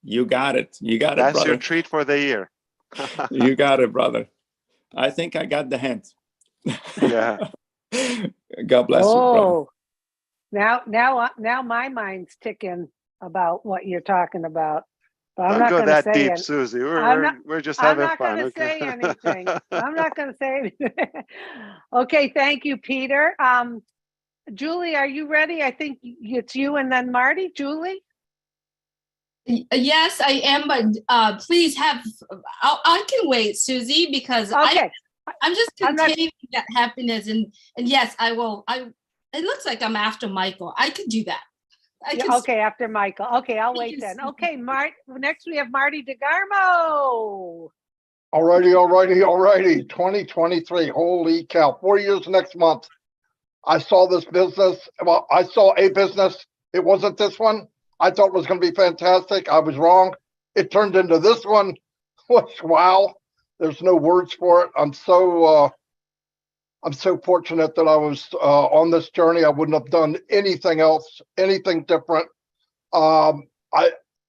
You got it. You got it, brother. That's your treat for the year. You got it, brother. I think I got the hint. Yeah. God bless you, brother. Now my mind's ticking about what you're talking about. But I'm Don't not go going to that say deep, it. Susie. We're just having fun. I'm not going to say anything. I'm not going to say anything. Okay, thank you, Peter. Julie, are you ready? I think it's you and then Marty. Julie? Yes, I am, but please I can wait, Susie, because okay. I'm just containing that happiness, and yes, I will. It looks like I'm after Michael. I could do that. Okay, after Michael. Okay, I'll wait then. Okay, next we have Marty DeGarmo. Alrighty. 2023. Holy cow. 4 years next month. I saw this business. Well, I saw a business. It wasn't this one. I thought it was going to be fantastic. I was wrong. It turned into this one. Wow. There's no words for it. I'm so fortunate that I was on this journey. I wouldn't have done anything else, anything different. What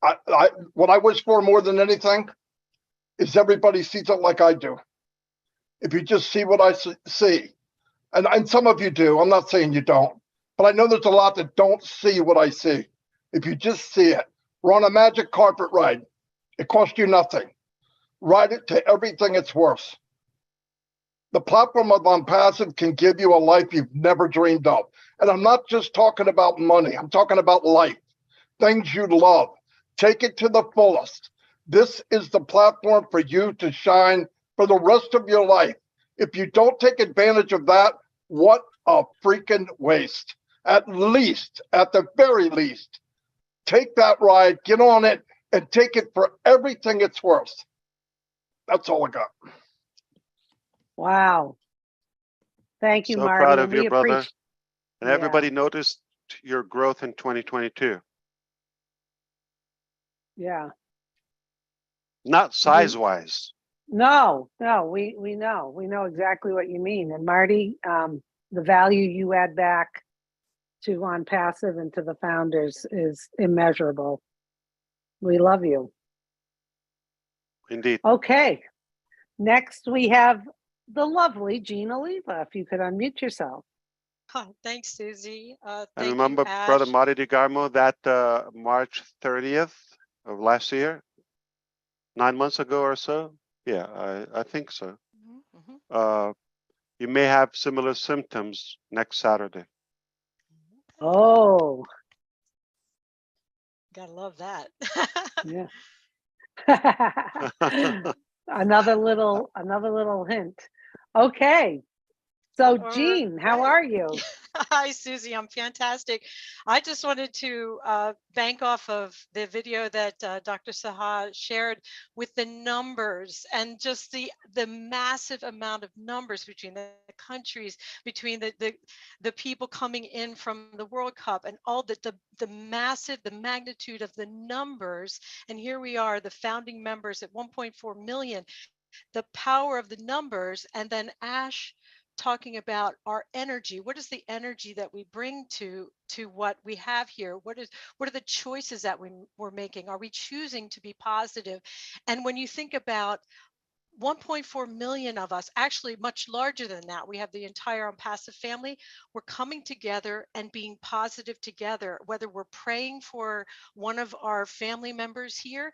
I wish for more than anything is everybody sees it like I do. If you just see what I see, and some of you do, I'm not saying you don't, but I know there's a lot that don't see what I see. If you just see it, we're on a magic carpet ride. It costs you nothing. Ride it to everything it's worth. The platform of OnPassive can give you a life you've never dreamed of. And I'm not just talking about money. I'm talking about life, things you love. Take it to the fullest. This is the platform for you to shine for the rest of your life. If you don't take advantage of that, what a freaking waste. At the very least, take that ride, get on it, and take it for everything it's worth. That's all I got. Wow. Thank you, so Marty. Proud of you, brother. And Yeah. everybody noticed your growth in 2022. Yeah. Not size-wise. No, we know exactly what you mean. And Marty, the value you add back to OnPassive and to the founders is immeasurable. We love you. Indeed. Okay. Next we have the lovely Gina Leva. If you could unmute yourself. Oh, thanks, Susie. I Thank remember you, Ash. Brother Marty DeGarmo that March 30th of last year, 9 months ago or so. Yeah, I think so. Mm-hmm. You may have similar symptoms next Saturday. Oh, Gotta love that. yeah. Another little hint. Okay. So Jean, how are you? Hi, Susie. I'm fantastic. I just wanted to bank off of the video that Dr. Saha shared with the numbers and just the massive amount of numbers between the countries, between the people coming in from the World Cup, and all the magnitude of the numbers. And here we are, the founding members at 1.4 million, the power of the numbers, and then Ash talking about our energy. What is the energy that we bring to what we have here? What are the choices that we're making? Are we choosing to be positive? And when you think about 1.4 million of us, actually much larger than that. We have the entire Passive family. We're coming together and being positive together, whether we're praying for one of our family members here.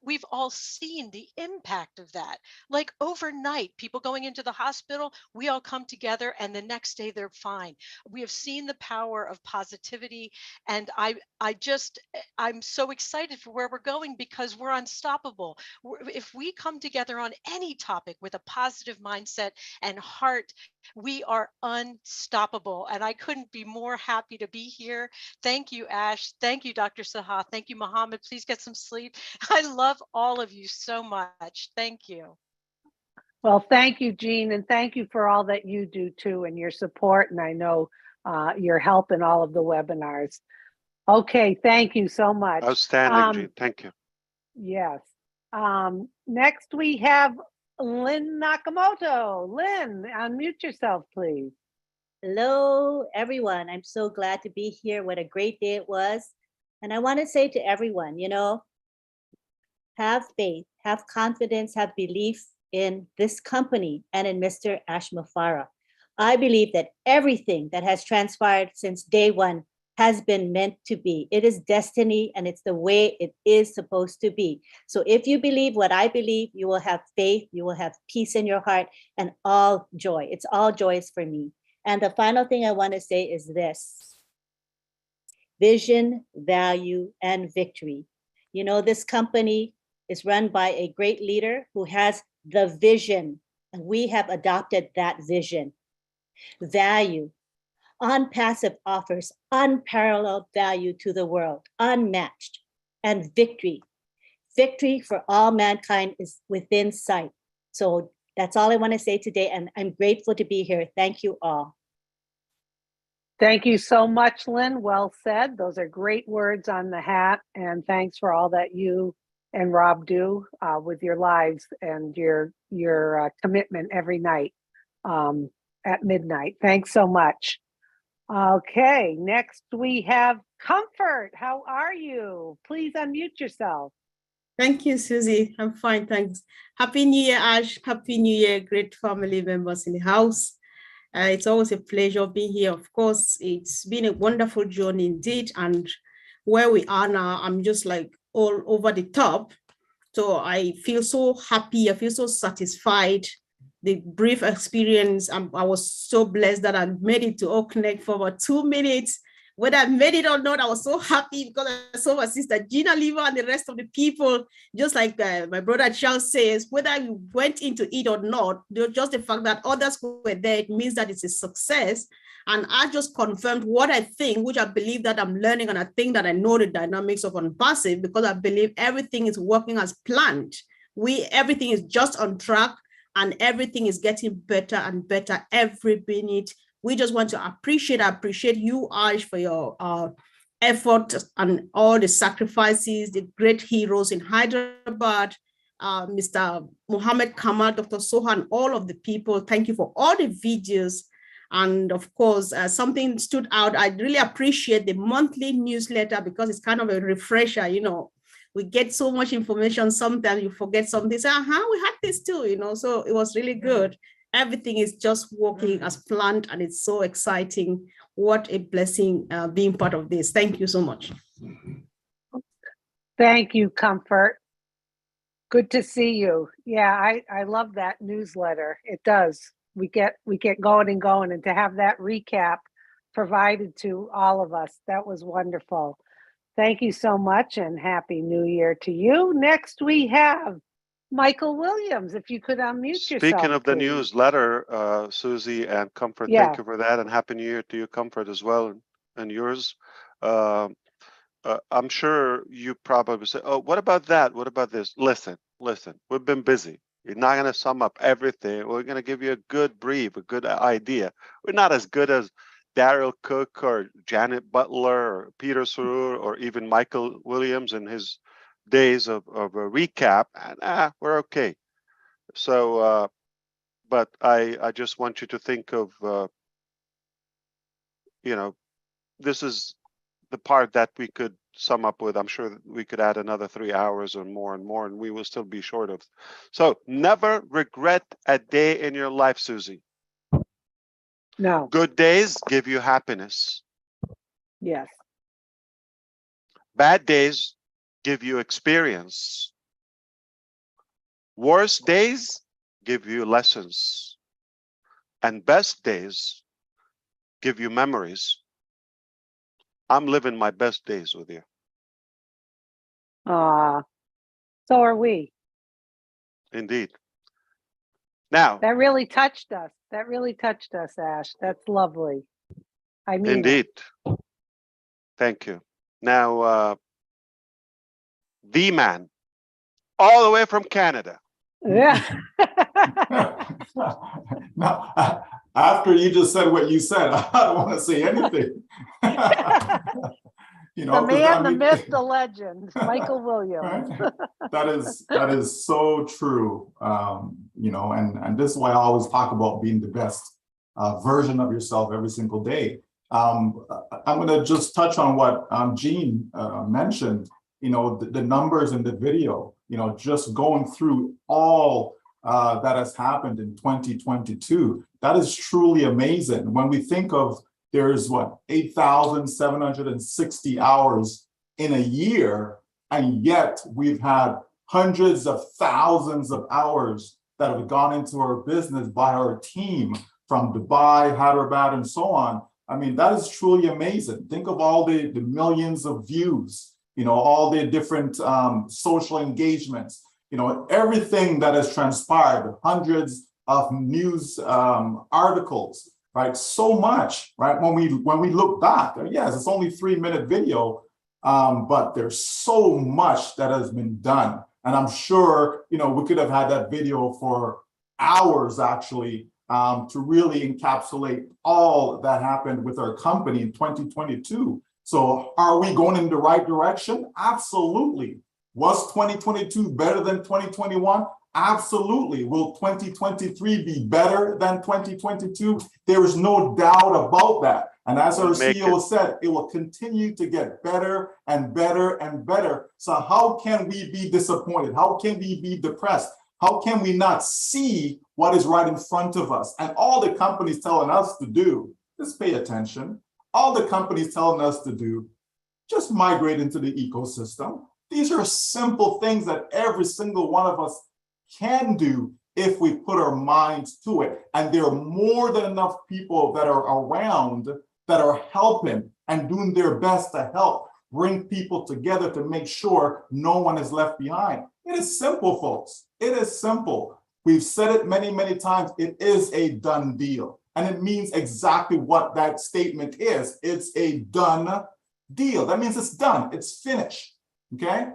We've all seen the impact of that. Like overnight, people going into the hospital, we all come together and the next day they're fine. We have seen the power of positivity. And I'm so excited for where we're going because we're unstoppable. If we come together on any topic with a positive mindset and heart, we are unstoppable. And I couldn't be more happy to be here. Thank you, Ash. Thank you, Dr. Saha. Thank you, Mohammed. Please get some sleep. I love all of you so much. Thank you. Well, thank you, Jean, and thank you for all that you do too, and your support. And I know your help in all of the webinars. Okay, thank you so much. Outstanding, Jean. Thank you. Yes. Next we have Lynn Nakamoto. Lynn, unmute yourself, please. Hello, everyone. I'm so glad to be here. What a great day it was. And I want to say to everyone, you know, have faith, have confidence, have belief in this company and in Mr. Ash Mufareh. I believe that everything that has transpired since day one has been meant to be. It is destiny and it's the way it is supposed to be. So if you believe what I believe, you will have faith, you will have peace in your heart and all joy. It's all joyous for me. And the final thing I want to say is this: vision, value, and victory. You know, this company is run by a great leader who has the vision, and we have adopted that vision. Value. OnPassive offers unparalleled value to the world, unmatched. And victory. Victory for all mankind is within sight. So that's all I want to say today, and I'm grateful to be here. Thank you all. Thank you so much, Lynn. Well said. Those are great words on the hat, and thanks for all that you and Rob do with your lives and your commitment every night at midnight. Thanks so much. Okay, next we have Comfort. How are you? Please unmute yourself. Thank you, Susie. I'm fine, thanks. Happy New Year, Ash. Happy New Year, great family members in the house. It's always a pleasure being here. Of course, it's been a wonderful journey indeed. And where we are now, I'm just like all over the top. So I feel so happy. I feel so satisfied. The brief experience, I was so blessed that I made it to Oak Connect for about 2 minutes. Whether I made it or not, I was so happy because I saw my sister Gina Lever and the rest of the people, just like my brother Charles says, whether we went into it or not, just the fact that others were there, it means that it's a success. And I just confirmed what I think, which I believe that I'm learning, and I think that I know the dynamics of OnPassive because I believe everything is working as planned. Everything is just on track and everything is getting better and better every minute. We just want to appreciate you, Ash, for your effort and all the sacrifices, the great heroes in Hyderabad, Mr. Mohammed Kamal, Dr. Sohan, all of the people. Thank you for all the videos. And of course, something stood out. I really appreciate the monthly newsletter because it's kind of a refresher, you know. We get so much information, sometimes you forget something, say, we had this too, you know, so it was really good. Everything is just working as planned and it's so exciting. What a blessing being part of this. Thank you so much. Thank you, Comfort. Good to see you. Yeah, I love that newsletter. It does. We get going and going, and to have that recap provided to all of us, that was wonderful. Thank you so much and Happy New Year to you. Next we have Michael Williams. If you could unmute yourself. Speaking of the please. newsletter, Susie and Comfort, Yeah. thank you for that, and Happy New Year to you, Comfort, as well, and yours. I'm sure you probably say, oh, what about that? What about this? Listen, we've been busy. You're not going to sum up everything. We're going to give you a good brief, a good idea. We're not as good as Daryl Cook or Janet Butler or Peter Surur or even Michael Williams in his days of a recap, and we're okay. So, but I just want you to think of, you know, this is the part that we could sum up with, I'm sure we could add another 3 hours or more and more, and we will still be short of. So never regret a day in your life, Susie. No, Good days give you happiness. yes, Bad days give you experience. Worst days give you lessons. And best days give you memories. I'm living my best days with you. so are we. Indeed. Now, That really touched us. That really touched us, Ash. That's lovely. I mean, indeed. Thank you. Now, the man, all the way from Canada. Yeah. Now, after you just said what you said, I don't want to say anything. You know, The 'cause man, I the mean- myth, the legend, Michael Williams. that is so true. You know, and this is why I always talk about being the best version of yourself every single day. I'm going to just touch on what Jean mentioned. You know, the numbers in the video. You know, just going through all that has happened in 2022. That is truly amazing. When we think of there's what 8,760 hours in a year, and yet we've had hundreds of thousands of hours that have gone into our business by our team from Dubai, Hyderabad, and so on. I mean, that is truly amazing. Think of all the millions of views, you know, all the different social engagements, you know, everything that has transpired, hundreds of news articles, right? So much, right? When we look back, yes, it's only 3-minute video, but there's so much that has been done. And I'm sure, you know, we could have had that video for hours actually to really encapsulate all that happened with our company in 2022. So are we going in the right direction? Absolutely. Was 2022 better than 2021? Absolutely. Will 2023 be better than 2022? There is no doubt about that. And as our CEO said, it will continue to get better and better and better. So how can we be disappointed? How can we be depressed? How can we not see what is right in front of us? And all the companies telling us to do, just pay attention. All the companies telling us to do, just migrate into the ecosystem. These are simple things that every single one of us can do if we put our minds to it. And there are more than enough people that are around that are helping and doing their best to help bring people together to make sure no one is left behind. It is simple, folks. It is simple. We've said it many, many times. It is a done deal. And it means exactly what that statement is. It's a done deal. That means it's done. It's finished. Okay?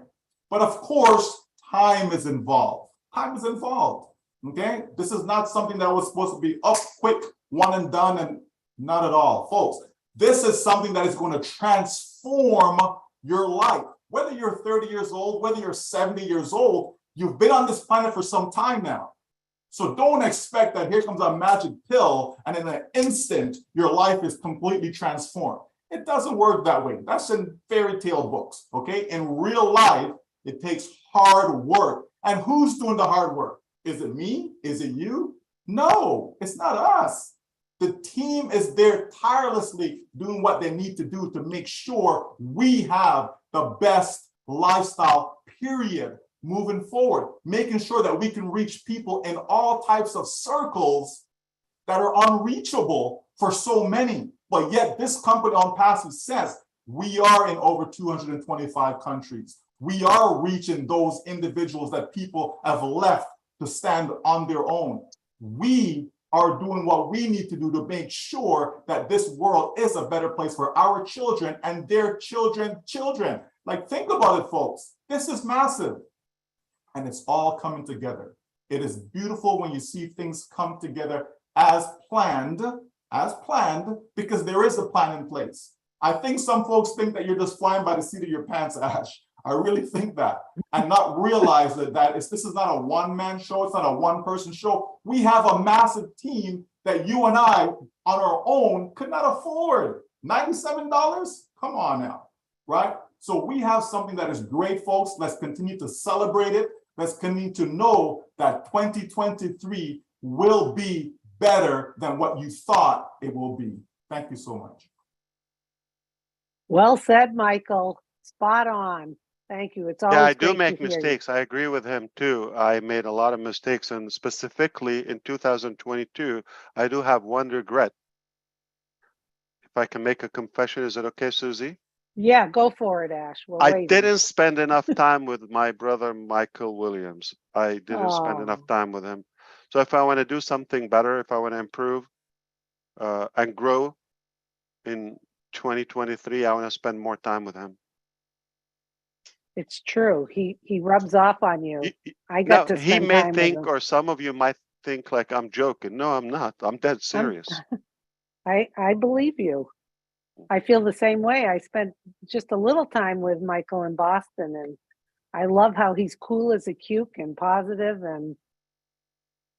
But of course, time is involved. Time is involved. Okay? This is not something that was supposed to be up quick, one and done, and not at all. Folks, this is something that is going to transform your life. Whether you're 30 years old, whether you're 70 years old, you've been on this planet for some time now. So don't expect that here comes a magic pill and in an instant, your life is completely transformed. It doesn't work that way. That's in fairy tale books, okay? In real life, it takes hard work. And who's doing the hard work? Is it me? Is it you? No, it's not us. The team is there tirelessly doing what they need to do to make sure we have the best lifestyle, period, moving forward, making sure that we can reach people in all types of circles that are unreachable for so many. But yet this company on Passive says we are in over 225 countries. We are reaching those individuals that people have left to stand on their own. We are doing what we need to do to make sure that this world is a better place for our children and their children. Like, think about it, folks. This is massive. And it's all coming together. It is beautiful when you see things come together as planned, because there is a plan in place. I think some folks think that you're just flying by the seat of your pants, Ash. I really think that, and not realize that this is not a one-man show. It's not a one-person show. We have a massive team that you and I on our own could not afford. $97? Come on now, right? So we have something that is great, folks. Let's continue to celebrate it. Let's continue to know that 2023 will be better than what you thought it will be. Thank you so much. Well said, Michael. Spot on. Thank you. It's always Yeah, I do great make to hear you. mistakes. I agree with him too. I made a lot of mistakes, and specifically in 2022, I do have one regret. If I can make a confession, is it okay, Susie? Yeah, go for it, Ash. We're I waiting. didn't spend enough time with my brother, Michael Williams. I didn't spend enough Oh, time with him. So if I want to do something better, if I want to improve and grow in 2023, I want to spend more time with him. it's true. He rubs off on you. I Now, got to he spend may time with think, him. or some of you might think like I'm joking. No, I'm not. I'm dead serious. I believe you. I feel the same way. I spent just a little time with Michael in Boston, and I love how he's cool as a cuke and positive and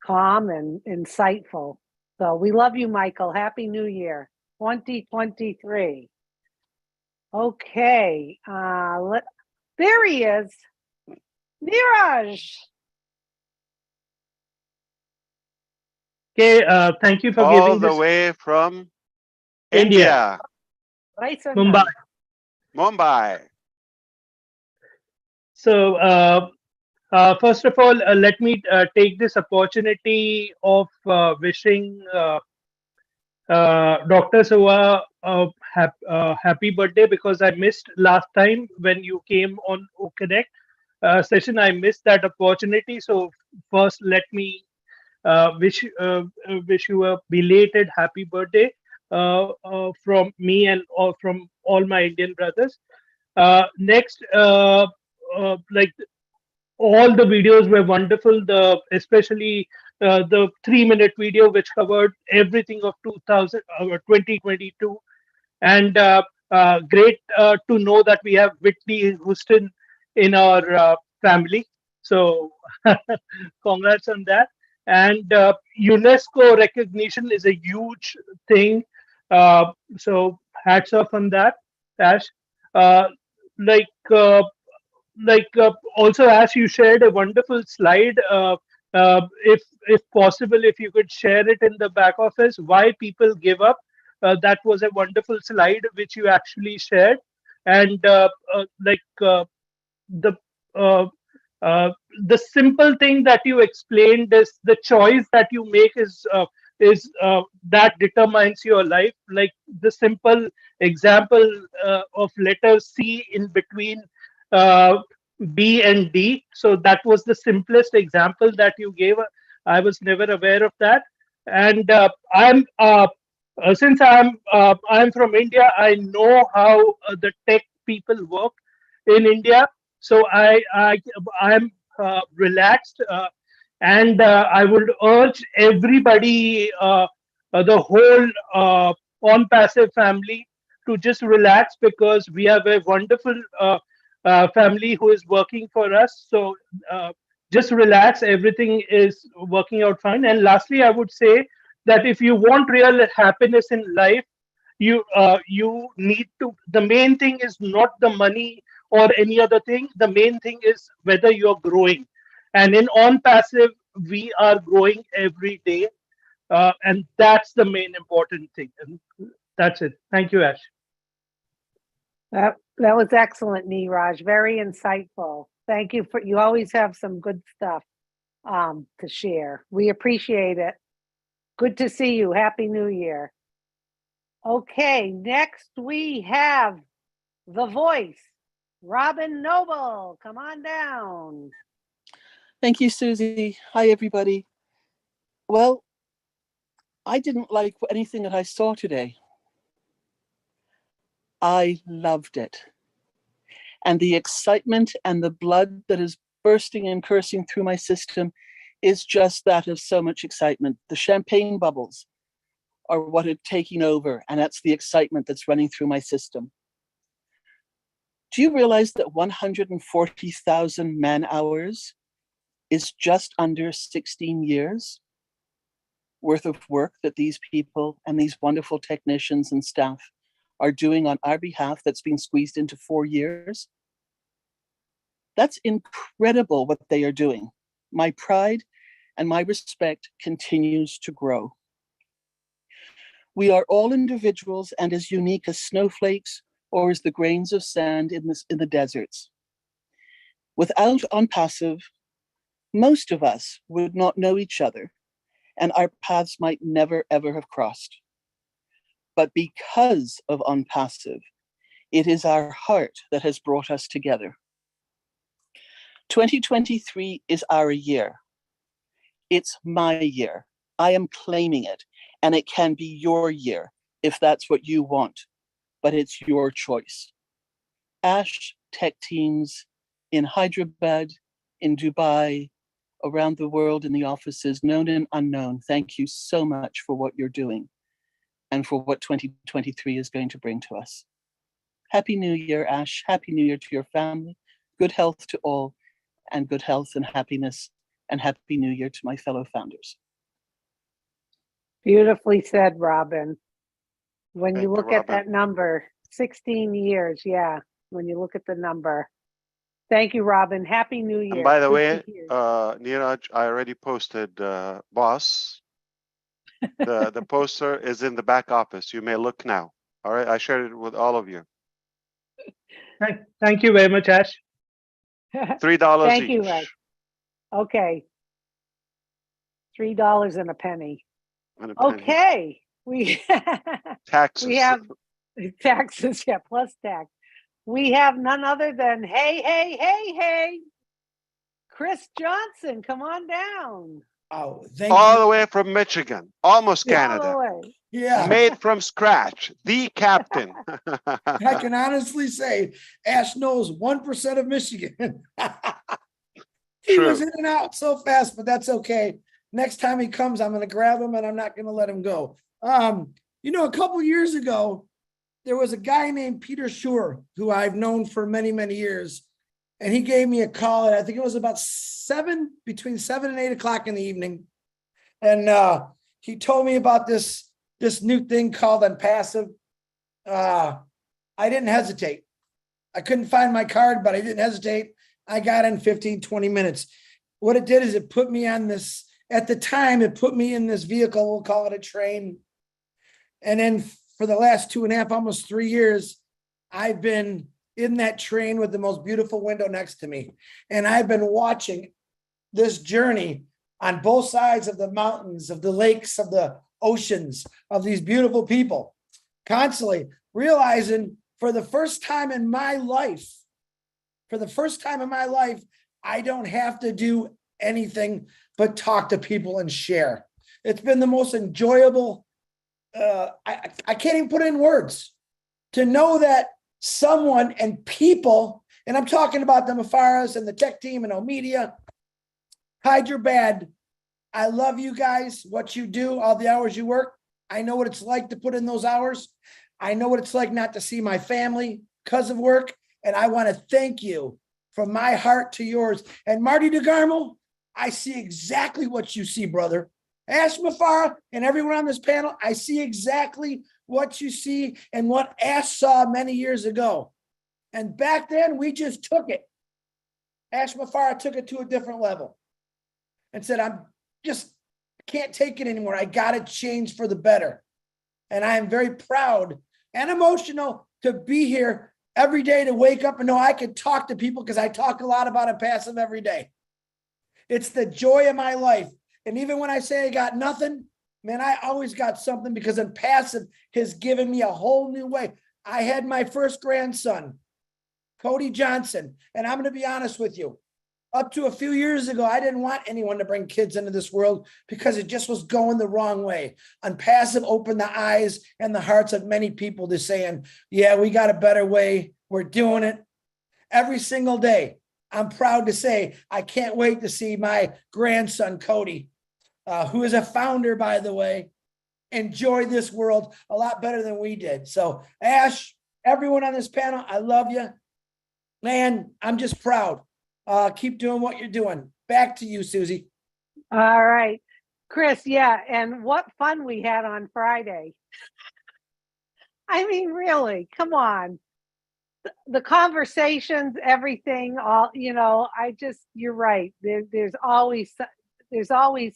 calm and insightful. So we love you, Michael. Happy New Year, 2023. Okay, there he is, Neeraj. Okay, thank you for All giving the this. way from India. India, Mumbai. Mumbai. So, first of all, let me take this opportunity of wishing Dr. Suha happy birthday, because I missed last time when you came on Connect session. I missed that opportunity. So first, let me wish you a belated happy birthday from me and from all my Indian brothers. Next, like all the videos were wonderful. Especially the 3-minute video which covered everything of 2022, and great to know that we have Whitney Houston in our family. So congrats on that. And UNESCO recognition is a huge thing. So hats off on that, Ash. Uh, like uh, also, as you shared a wonderful slide, if possible, if you could share it in the back office, why people give up. That was a wonderful slide which you actually shared. And the uh, uh, the simple thing that you explained is the choice that you make is that determines your life. Like the simple example of letter C in between uh, B and D. So that was the simplest example that you gave. I was never aware of that. And I'm since I'm from India, I know how the tech people work in India. So I'm relaxed, and I would urge everybody, the whole on passive family, to just relax, because we have a wonderful family who is working for us. So just relax, everything is working out fine. And lastly, I would say that if you want real happiness in life, you need to, the main thing is not the money or any other thing. The main thing is whether you're growing, and in on passive we are growing every day, and that's the main important thing. And that's it. Thank you, Ash. That was excellent, Neeraj. Very insightful. Thank you you always have some good stuff to share. We appreciate it. Good to see you. Happy New Year. Okay, next we have the voice, Robin Noble. Come on down. Thank you, Susie. Hi, everybody. Well, I didn't like anything that I saw today. I loved it. And the excitement and the blood that is bursting and coursing through my system is just that of so much excitement. The champagne bubbles are what are taking over, and that's the excitement that's running through my system. Do you realize that 140,000 man hours is just under 16 years worth of work that these people and these wonderful technicians and staff are doing on our behalf that's been squeezed into 4 years. That's incredible what they are doing. My pride and my respect continues to grow. We are all individuals and as unique as snowflakes or as the grains of sand in the deserts. Without OnPassive, most of us would not know each other and our paths might never ever have crossed. But because of OnPassive, it is our heart that has brought us together. 2023 is our year. It's my year. I am claiming it, and it can be your year if that's what you want, but it's your choice. Ash tech teams in Hyderabad, in Dubai, around the world in the offices, known and unknown, thank you so much for what you're doing and for what 2023 is going to bring to us. Happy New Year, Ash. Happy New Year to your family. Good health to all, and good health and happiness, and Happy New Year to my fellow founders. Beautifully said, Robin. When Thank you you, look at Robin. that number, 16 years, yeah, when you look at the number. Thank you, Robin. Happy New Year. And by the Good way, to hear. Neeraj, I already posted boss. The poster is in the back office. You may look now. All right, I shared it with all of you. Thank you very much, Ash. $3 Thank each. you, Ed. Okay. $3 and a penny. And a penny. Okay. We Taxes. we have taxes, yeah, plus tax. We have none other than hey, Chris Johnson, come on down. Oh, thank All you. the way from Michigan, almost All Canada. the way. Yeah, Made from scratch, the captain. I can honestly say Ash knows 1% of Michigan. He True. was in and out so fast, but that's okay. Next time he comes, I'm going to grab him and I'm not going to let him go. A couple years ago, there was a guy named Peter Schur, who I've known for many, many years. And he gave me a call, and I think it was about between 7 and 8 o'clock in the evening. And he told me about this new thing called OnPassive. I didn't hesitate. I couldn't find my card, but I didn't hesitate. I got in 15, 20 minutes. What it did is it put me on this, at the time, it put me in this vehicle, we'll call it a train. And then for the last 2.5, almost 3 years, I've been in that train with the most beautiful window next to me. And I've been watching this journey on both sides of the mountains, of the lakes, of the oceans, of these beautiful people, constantly realizing for the first time in my life, I don't have to do anything but talk to people and share. It's been the most enjoyable. I can't even put it in words to know that someone and people, and I'm talking about the Mafaras and the tech team and Omedia, Hyderabad. I love you guys, what you do, all the hours you work. I know what it's like to put in those hours. I know what it's like not to see my family because of work. And I want to thank you from my heart to yours. And Marty DeGarmo, I see exactly what you see, brother. Ash Mafara and everyone on this panel, I see exactly what you see and what Ash saw many years ago. And back then, we just took it. Ash Mafara took it to a different level and said, I'm just can't take it anymore. I got to change for the better. And I am very proud and emotional to be here every day, to wake up and know I can talk to people, because I talk a lot about OnPassive every day. It's the joy of my life. And even when I say I got nothing, man, I always got something, because OnPassive has given me a whole new way. I had my first grandson, Cody Johnson, and I'm going to be honest with you. Up to a few years ago, I didn't want anyone to bring kids into this world because it just was going the wrong way. OnPassive opened the eyes and the hearts of many people to saying, yeah, we got a better way. We're doing it every single day. I'm proud to say I can't wait to see my grandson, Cody, who is a founder, by the way, enjoy this world a lot better than we did. So Ash, everyone on this panel, I love you. Man, I'm just proud. Keep doing what you're doing. Back to you, Susie. All right, Chris. Yeah. And what fun we had on Friday. I mean, really, come on. The conversations, everything, all, you're right. There's always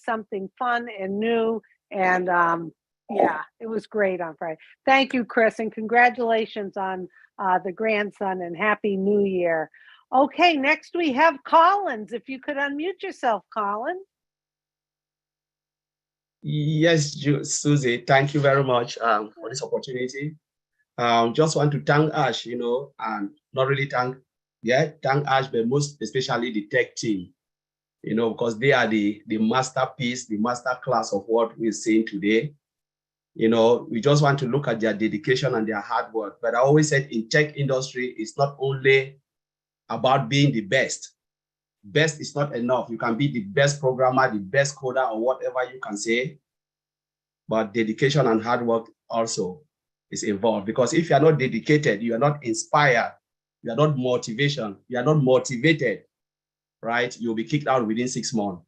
something fun and new. And yeah, it was great on Friday. Thank you, Chris, and congratulations on the grandson and Happy New Year. Okay, next we have Collins. If you could unmute yourself, Collins. Yes, Susie, thank you very much for this opportunity. Just want to thank Ash, and not really thank Ash, but most especially the tech team, because they are the masterpiece, the master class of what we're seeing today. We just want to look at their dedication and their hard work. But I always said in tech industry, it's not only about being the best. Best is not enough. You can be the best programmer, the best coder, or whatever you can say. But dedication and hard work also is involved, because if you are not dedicated, you are not inspired, you are not motivated, right? You'll be kicked out within 6 months,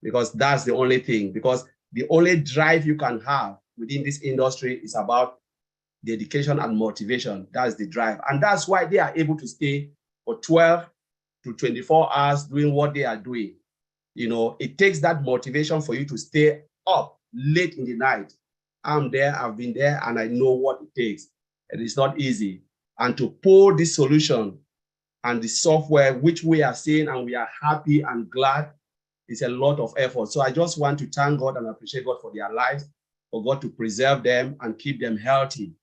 because that's the only thing. Because the only drive you can have within this industry is about dedication and motivation. That's the drive. And that's why they are able to stay for 12 to 24 hours doing what they are doing. It takes that motivation for you to stay up late in the night. I'm there, I've been there, and I know what it takes. And it's not easy. And to pull this solution and the software, which we are seeing and we are happy and glad, is a lot of effort. So I just want to thank God and appreciate God for their lives, for God to preserve them and keep them healthy,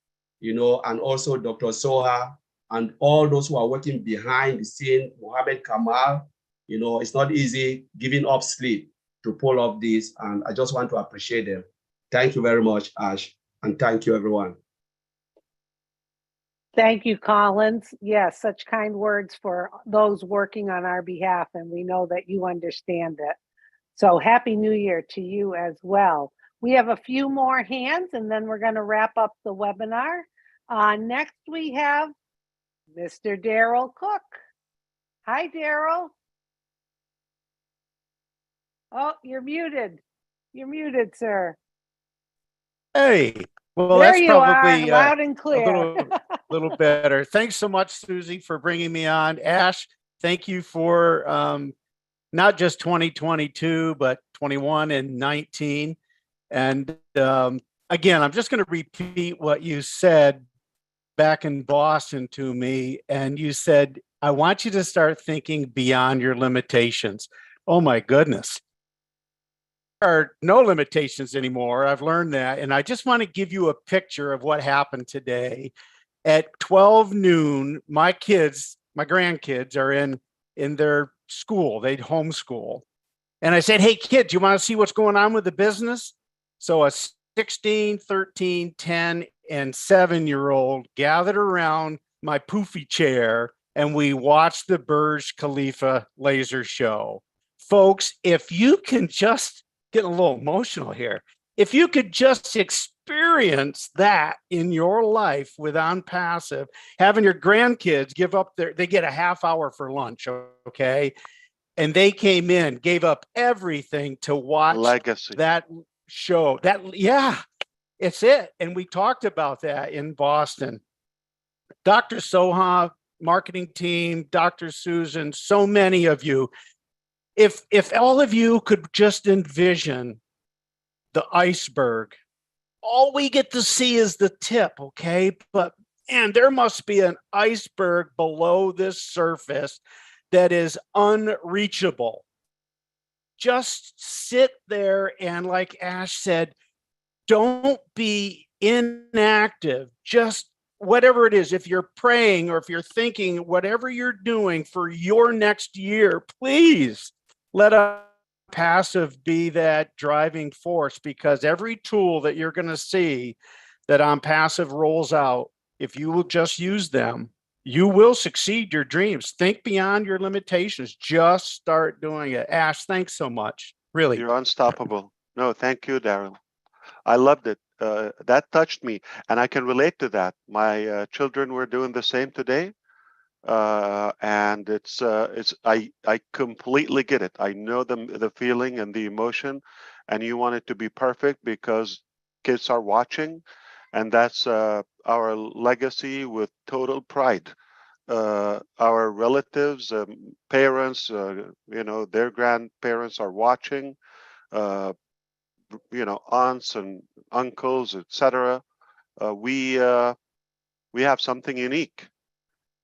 and also Dr. Soha and all those who are working behind the scene, Mohammed Kamal. It's not easy giving up sleep to pull off this, and I just want to appreciate them. Thank you very much, Ash, and thank you, everyone. Thank you, Collins. Yes, such kind words for those working on our behalf, and we know that you understand it. So Happy New Year to you as well. We have a few more hands, and then we're going to wrap up the webinar. Next, we have Mr. Daryl Cook. Hi, Daryl. Oh, you're muted. You're muted, sir. Hey, well, There that's you probably are, loud and clear. a little better. Thanks so much, Susie, for bringing me on. Ash, thank you for not just 2022, but 21 and 19. And again, I'm just going to repeat what you said back in Boston to me. And you said, I want you to start thinking beyond your limitations. Oh my goodness. There are no limitations anymore. I've learned that. And I just want to give you a picture of what happened today. At 12 noon, my grandkids are in their school. They'd homeschool. And I said, hey, kids, you want to see what's going on with the business? So a 16, 13, 10, and 7-year-old gathered around my poofy chair, and we watched the Burj Khalifa laser show. Folks, if you can just get a little emotional here, if you could just experience that in your life with OnPassive, having your grandkids give up they get a half hour for lunch, okay? And they came in, gave up everything to watch Legacy. that show. It's it. And we talked about that in Boston. Dr. Soha, marketing team, Dr. Susan, so many of you. If all of you could just envision the iceberg, all we get to see is the tip, okay? But man, there must be an iceberg below this surface that is unreachable. Just sit there and, like Ash said, don't be inactive. Just whatever it is, if you're praying or if you're thinking, whatever you're doing for your next year, please let OnPassive be that driving force, because every tool that you're going to see that OnPassive rolls out, if you will just use them, you will succeed your dreams. Think beyond your limitations. Just start doing it. Ash, thanks so much. Really. You're unstoppable. No, thank you, Daryl. I loved it. That touched me, and I can relate to that. My children were doing the same today, and I completely get it. I know the feeling and the emotion, and you want it to be perfect because kids are watching, and that's our legacy with total pride. Our relatives, parents, their grandparents are watching, aunts and uncles, etc. We have something unique.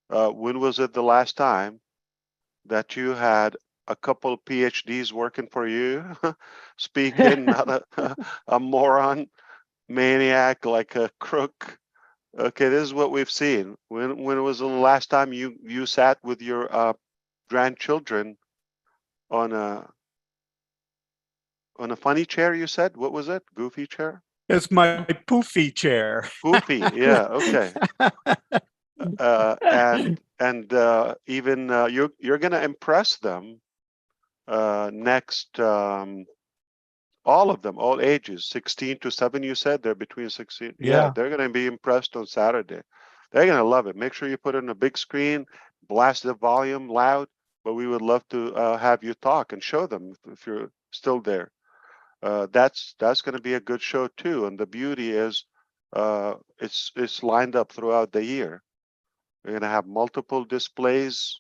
When was it the last time that you had a couple PhDs working for you, speaking, not a moron, maniac, like a crook? Okay, this is what we've seen. When was the last time you sat with your grandchildren on a funny chair? You said, what was it? Goofy chair? It's my poofy chair. Poofy, yeah, okay. And even you're gonna impress them next. All of them, all ages, 16 to 7. You said they're between 16. Yeah, they're gonna be impressed on Saturday. They're gonna love it. Make sure you put it on a big screen, blast the volume loud. But we would love to have you talk and show them if you're still there. That's going to be a good show too. And the beauty is, it's lined up throughout the year. We're going to have multiple displays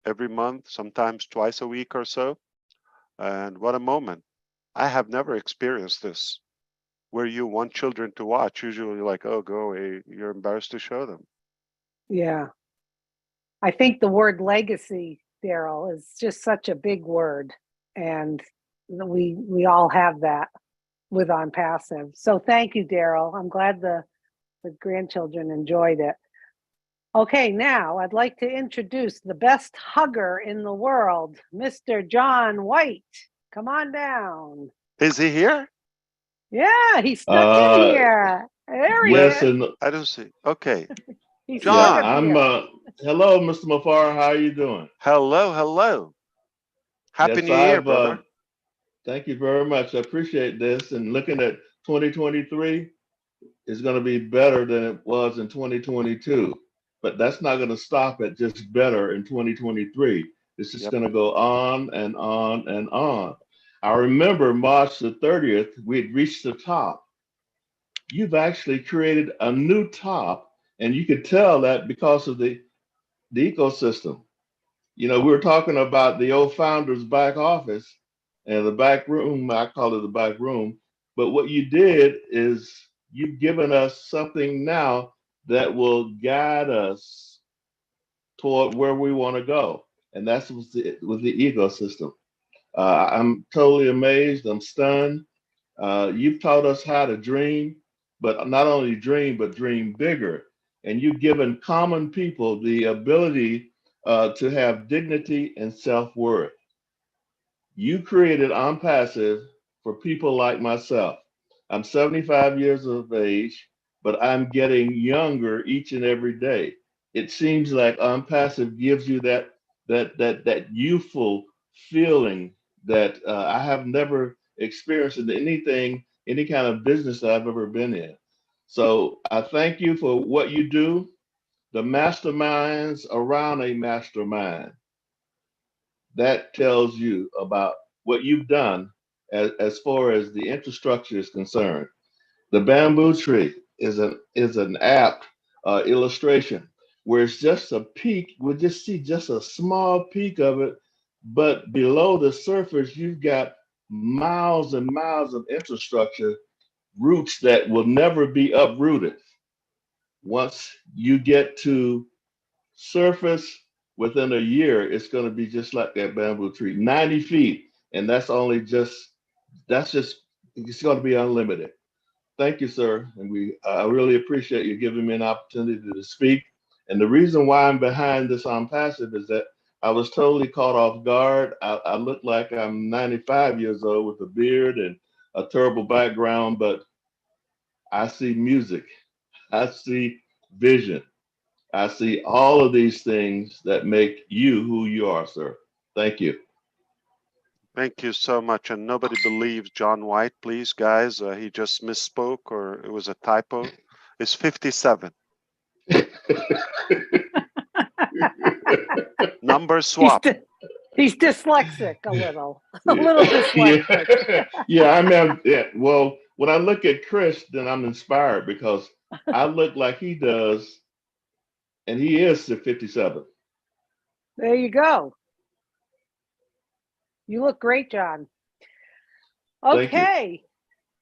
every month, sometimes twice a week or so. And what a moment! I have never experienced this, where you want children to watch. Usually, you're like, oh, go away. You're embarrassed to show them. Yeah. I think the word legacy, Daryl, is just such a big word. And we all have that with On Passive. So thank you, Daryl. I'm glad the grandchildren enjoyed it. Okay, now I'd like to introduce the best hugger in the world, Mr. John White. Come on down. Is he here? Yeah, he stuck in here. There he Yes, is. and I don't see. Okay. He's John. Hello, Mr. Mafar. How are you doing? Hello, hello. Happy New Year, brother. Thank you very much. I appreciate this. And looking at 2023 is going to be better than it was in 2022. But that's not going to stop at just better in 2023. It's just going to go on and on and on. I remember March the 30th, we'd reached the top. You've actually created a new top, and you could tell that because of the ecosystem. You know, we were talking about the old founder's back office and the back room. I call it the back room. But what you did is you've given us something now that will guide us toward where we want to go. And that's with the ecosystem. I'm totally amazed. I'm stunned. You've taught us how to dream, but not only dream, but dream bigger. And you've given common people the ability to have dignity and self-worth. You created On Passive for people like myself. I'm 75 years of age, but I'm getting younger each and every day. It seems like On Passive gives you that youthful feeling that I have never experienced in anything, any kind of business that I've ever been in. So I thank you for what you do. The masterminds around a mastermind. That tells you about what you've done as far as the infrastructure is concerned. The bamboo tree is an apt illustration where it's just a peak. We'll just see just a small peak of it, but below the surface, you've got miles and miles of infrastructure, roots that will never be uprooted. Once you get to surface, within a year, it's going to be just like that bamboo tree, 90 feet. And it's going to be unlimited. Thank you, sir. And I really appreciate you giving me an opportunity to speak. And the reason why I'm behind this On Passive is that I was totally caught off guard. I look like I'm 95 years old with a beard and a terrible background, but I see music. I see vision. I see all of these things that make you who you are, sir. Thank you. Thank you so much. And nobody believes John White, please, guys. He just misspoke, or it was a typo. It's 57. Number swap. He's dyslexic a little. A little dyslexic. Yeah, well, when I look at Chris, then I'm inspired because I look like he does, and he is 57. There you go. You look great, John. Thank you. Okay.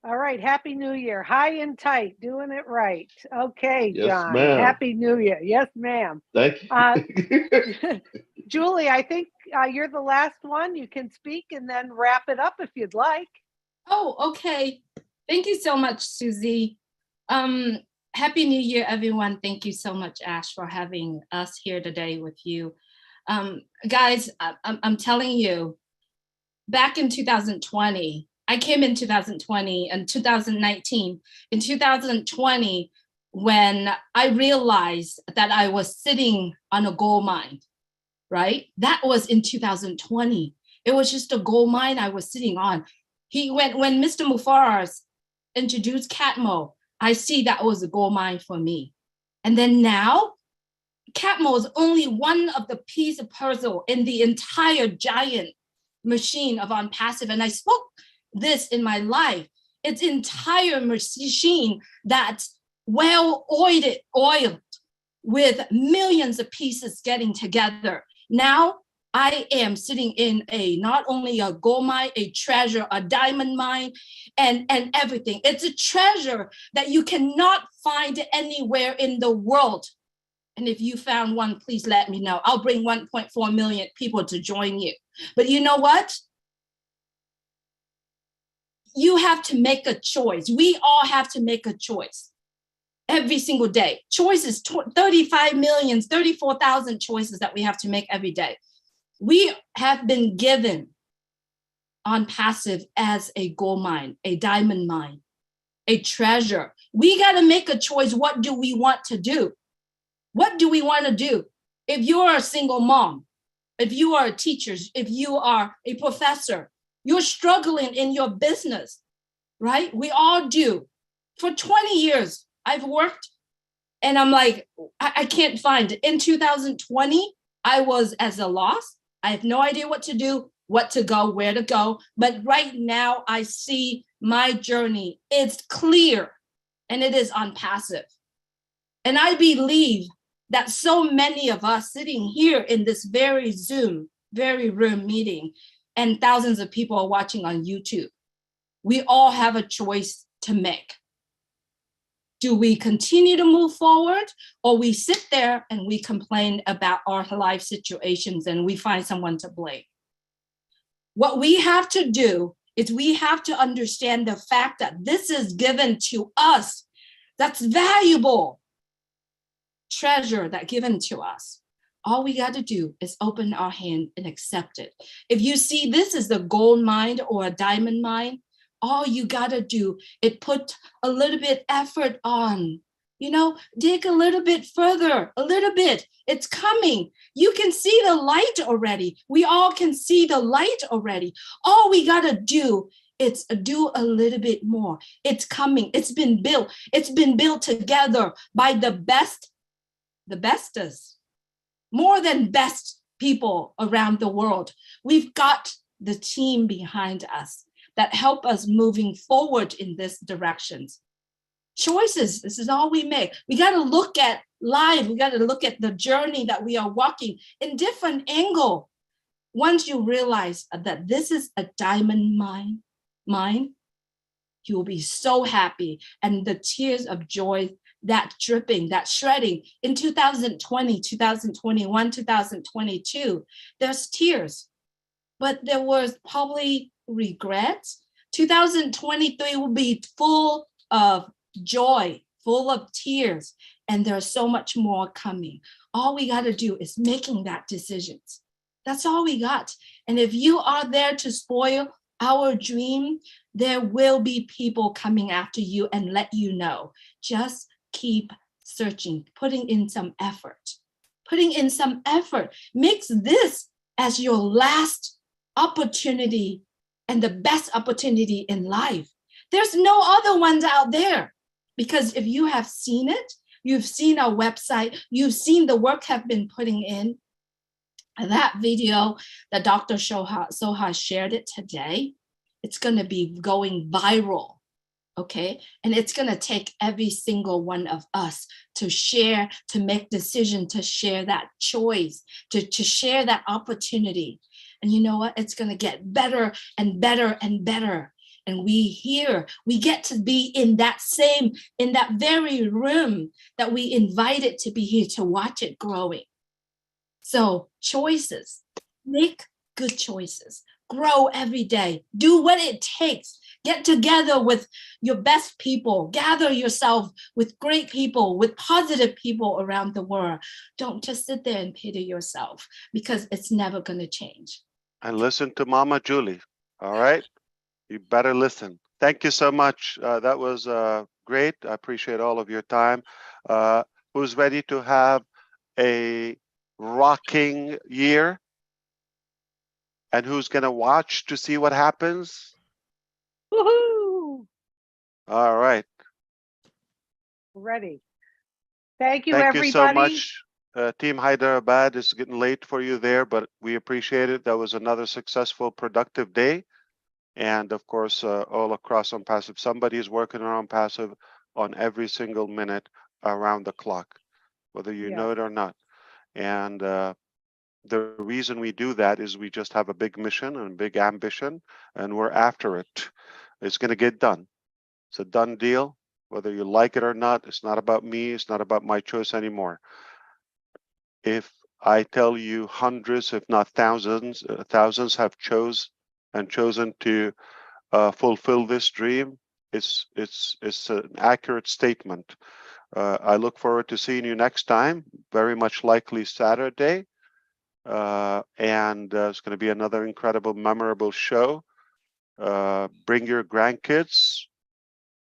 All right. Happy New Year. High and tight. Doing it right. Okay, Yes, John. ma'am. Happy New Year. Yes, ma'am. Thank you. Julie, I think you're the last one. You can speak and then wrap it up if you'd like. Oh, okay. Thank you so much, Susie. Happy New Year, everyone. Thank you so much, Ash, for having us here today with you. Guys, I'm telling you, back in 2020, I came in 2020 and 2019. In 2020, when I realized that I was sitting on a gold mine, right? That was in 2020. It was just a gold mine I was sitting on. When Mr. Mufaraz introduced Catmo, I see that was a gold mine for me. And then now, Catmo is only one of the piece of puzzle in the entire giant machine of On Passive. And I spoke this in my life. It's entire machine that's well oiled with millions of pieces getting together. Now I am sitting in not only a gold mine, a treasure, a diamond mine, and everything. It's a treasure that you cannot find anywhere in the world. And if you found one, please let me know. I'll bring 1.4 million people to join you. But you know what? You have to make a choice. We all have to make a choice every single day. Choices, 35 million, 34,000 choices that we have to make every day. We have been given On Passive as a gold mine, a diamond mine, a treasure. We got to make a choice. What do we want to do? What do we want to do? If you're a single mom, if you are a teacher, if you are a professor, you're struggling in your business, right? We all do. For 20 years, I've worked and I'm like, I can't find it. In 2020, I was at a loss. I have no idea what to do, what to go, where to go. But right now I see my journey. It's clear and it is On Passive. And I believe that so many of us sitting here in this very room meeting, and thousands of people are watching on YouTube, we all have a choice to make. Do we continue to move forward, or we sit there and we complain about our life situations and we find someone to blame? What we have to do is we have to understand the fact that this is given to us. That's valuable treasure that given to us. All we got to do is open our hand and accept it. If you see this is the gold mine or a diamond mine, all you got to do is put a little bit effort on, dig a little bit further, a little bit. It's coming. You can see the light already. We all can see the light already. All we got to do is do a little bit more. It's coming. It's been built. It's been built together by the bestest, more than best people around the world. We've got the team behind us that help us moving forward in this directions. Choices, this is all we make. We got to look at life. We got to look at the journey that we are walking in different angle. Once you realize that this is a diamond mine, you will be so happy. And the tears of joy, that dripping, that shredding in 2020, 2021, 2022, there's tears, but there was probably regrets. 2023 will be full of joy, full of tears, and there's so much more coming. All we got to do is making that decisions. That's all we got. And if you are there to spoil our dream, there will be people coming after you and let you know. Just keep searching, putting in some effort. Makes this as your last opportunity and the best opportunity in life. There's no other ones out there, because if you have seen it, you've seen our website, you've seen the work have been putting in. That video that Dr. Soha shared it today, it's going to be going viral Okay, and it's going to take every single one of us to share, to make decision, to share that choice, to share that opportunity. And you know what? It's going to get better and better and better. And we get to be in that very room that we invited to be here to watch it growing. So choices, make good choices, grow every day, do what it takes. Get together with your best people, gather yourself with great people, with positive people around the world. Don't just sit there and pity yourself, because it's never going to change. And listen to Mama Julie. All right. You better listen. Thank you so much. That was great. I appreciate all of your time. Who's ready to have a rocking year? And who's going to watch to see what happens? Woohoo! All right. Ready. Thank you, Thank everybody. you so much. Team Hyderabad, is getting late for you there, but we appreciate it. That was another successful, productive day. And of course, all across OnPassive, somebody is working on OnPassive on every single minute around the clock, whether you know it or not. And the reason we do that is we just have a big mission and big ambition, and we're after it. It's going to get done. It's a done deal. Whether you like it or not, it's not about me. It's not about my choice anymore. If I tell you hundreds, if not thousands have chosen to fulfill this dream, it's an accurate statement. I look forward to seeing you next time, very much likely Saturday. And it's going to be another incredible, memorable show. Bring your grandkids,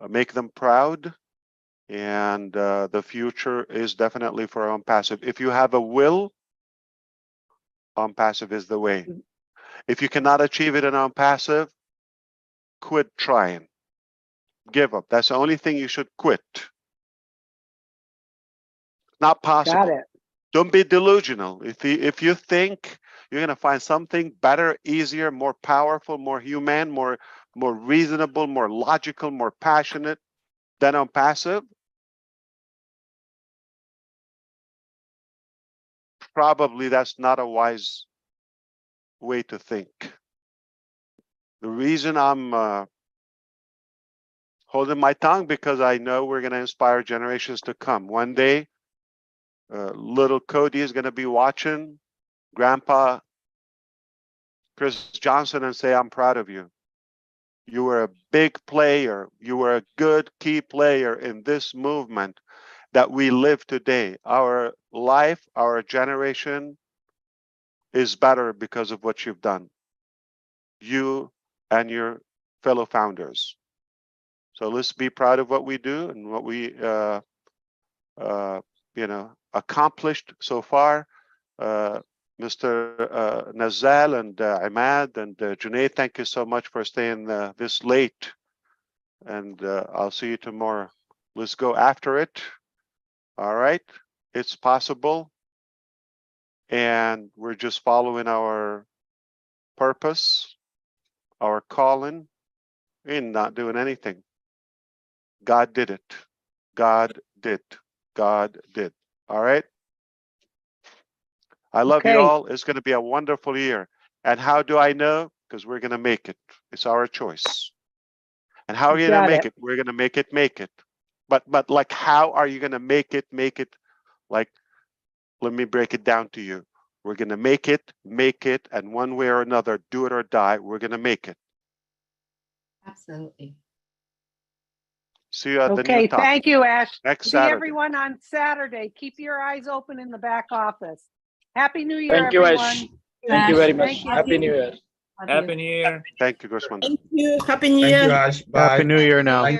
make them proud. And the future is definitely for OnPassive. If you have a will, OnPassive is the way. If you cannot achieve it in OnPassive, quit trying. Give up. That's the only thing you should quit. Not possible. Got it. Don't be delusional. If you think you're going to find something better, easier, more powerful, more humane, more reasonable, more logical, more passionate than OnPassive, probably that's not a wise way to think. The reason I'm holding my tongue, because I know we're going to inspire generations to come. One day, little Cody is going to be watching Grandpa Chris Johnson and say, I'm proud of you. You were a big player. You were a good key player in this movement that we live today. Our life, our generation is better because of what you've done. You and your fellow founders. So let's be proud of what we do and what we accomplished so far. Mr. Nazal and Imad and Junaid, thank you so much for staying this late. And I'll see you tomorrow. Let's go after it. All right. It's possible. And we're just following our purpose, our calling, and not doing anything. God did it. God did. God did. All right. I love you all. It's going to be a wonderful year. And how do I know? Because we're going to make it. It's our choice. And how are you going to make it? We're going to make it. But like, how are you going to make it? Like, let me break it down to you. We're going to make it, and one way or another, do it or die, we're going to make it. Absolutely. See you at the new Okay, topic. thank you, Ash. Next See Saturday. everyone on Saturday. Keep your eyes open in the back office. Happy New Year, Thank you, everyone. Ash. Thank you very much. Thank you. Happy New Year. Happy New Year. Thank you, Grossman. Thank you. Happy New Year. Thank you, Ash. Bye. Happy New Year now.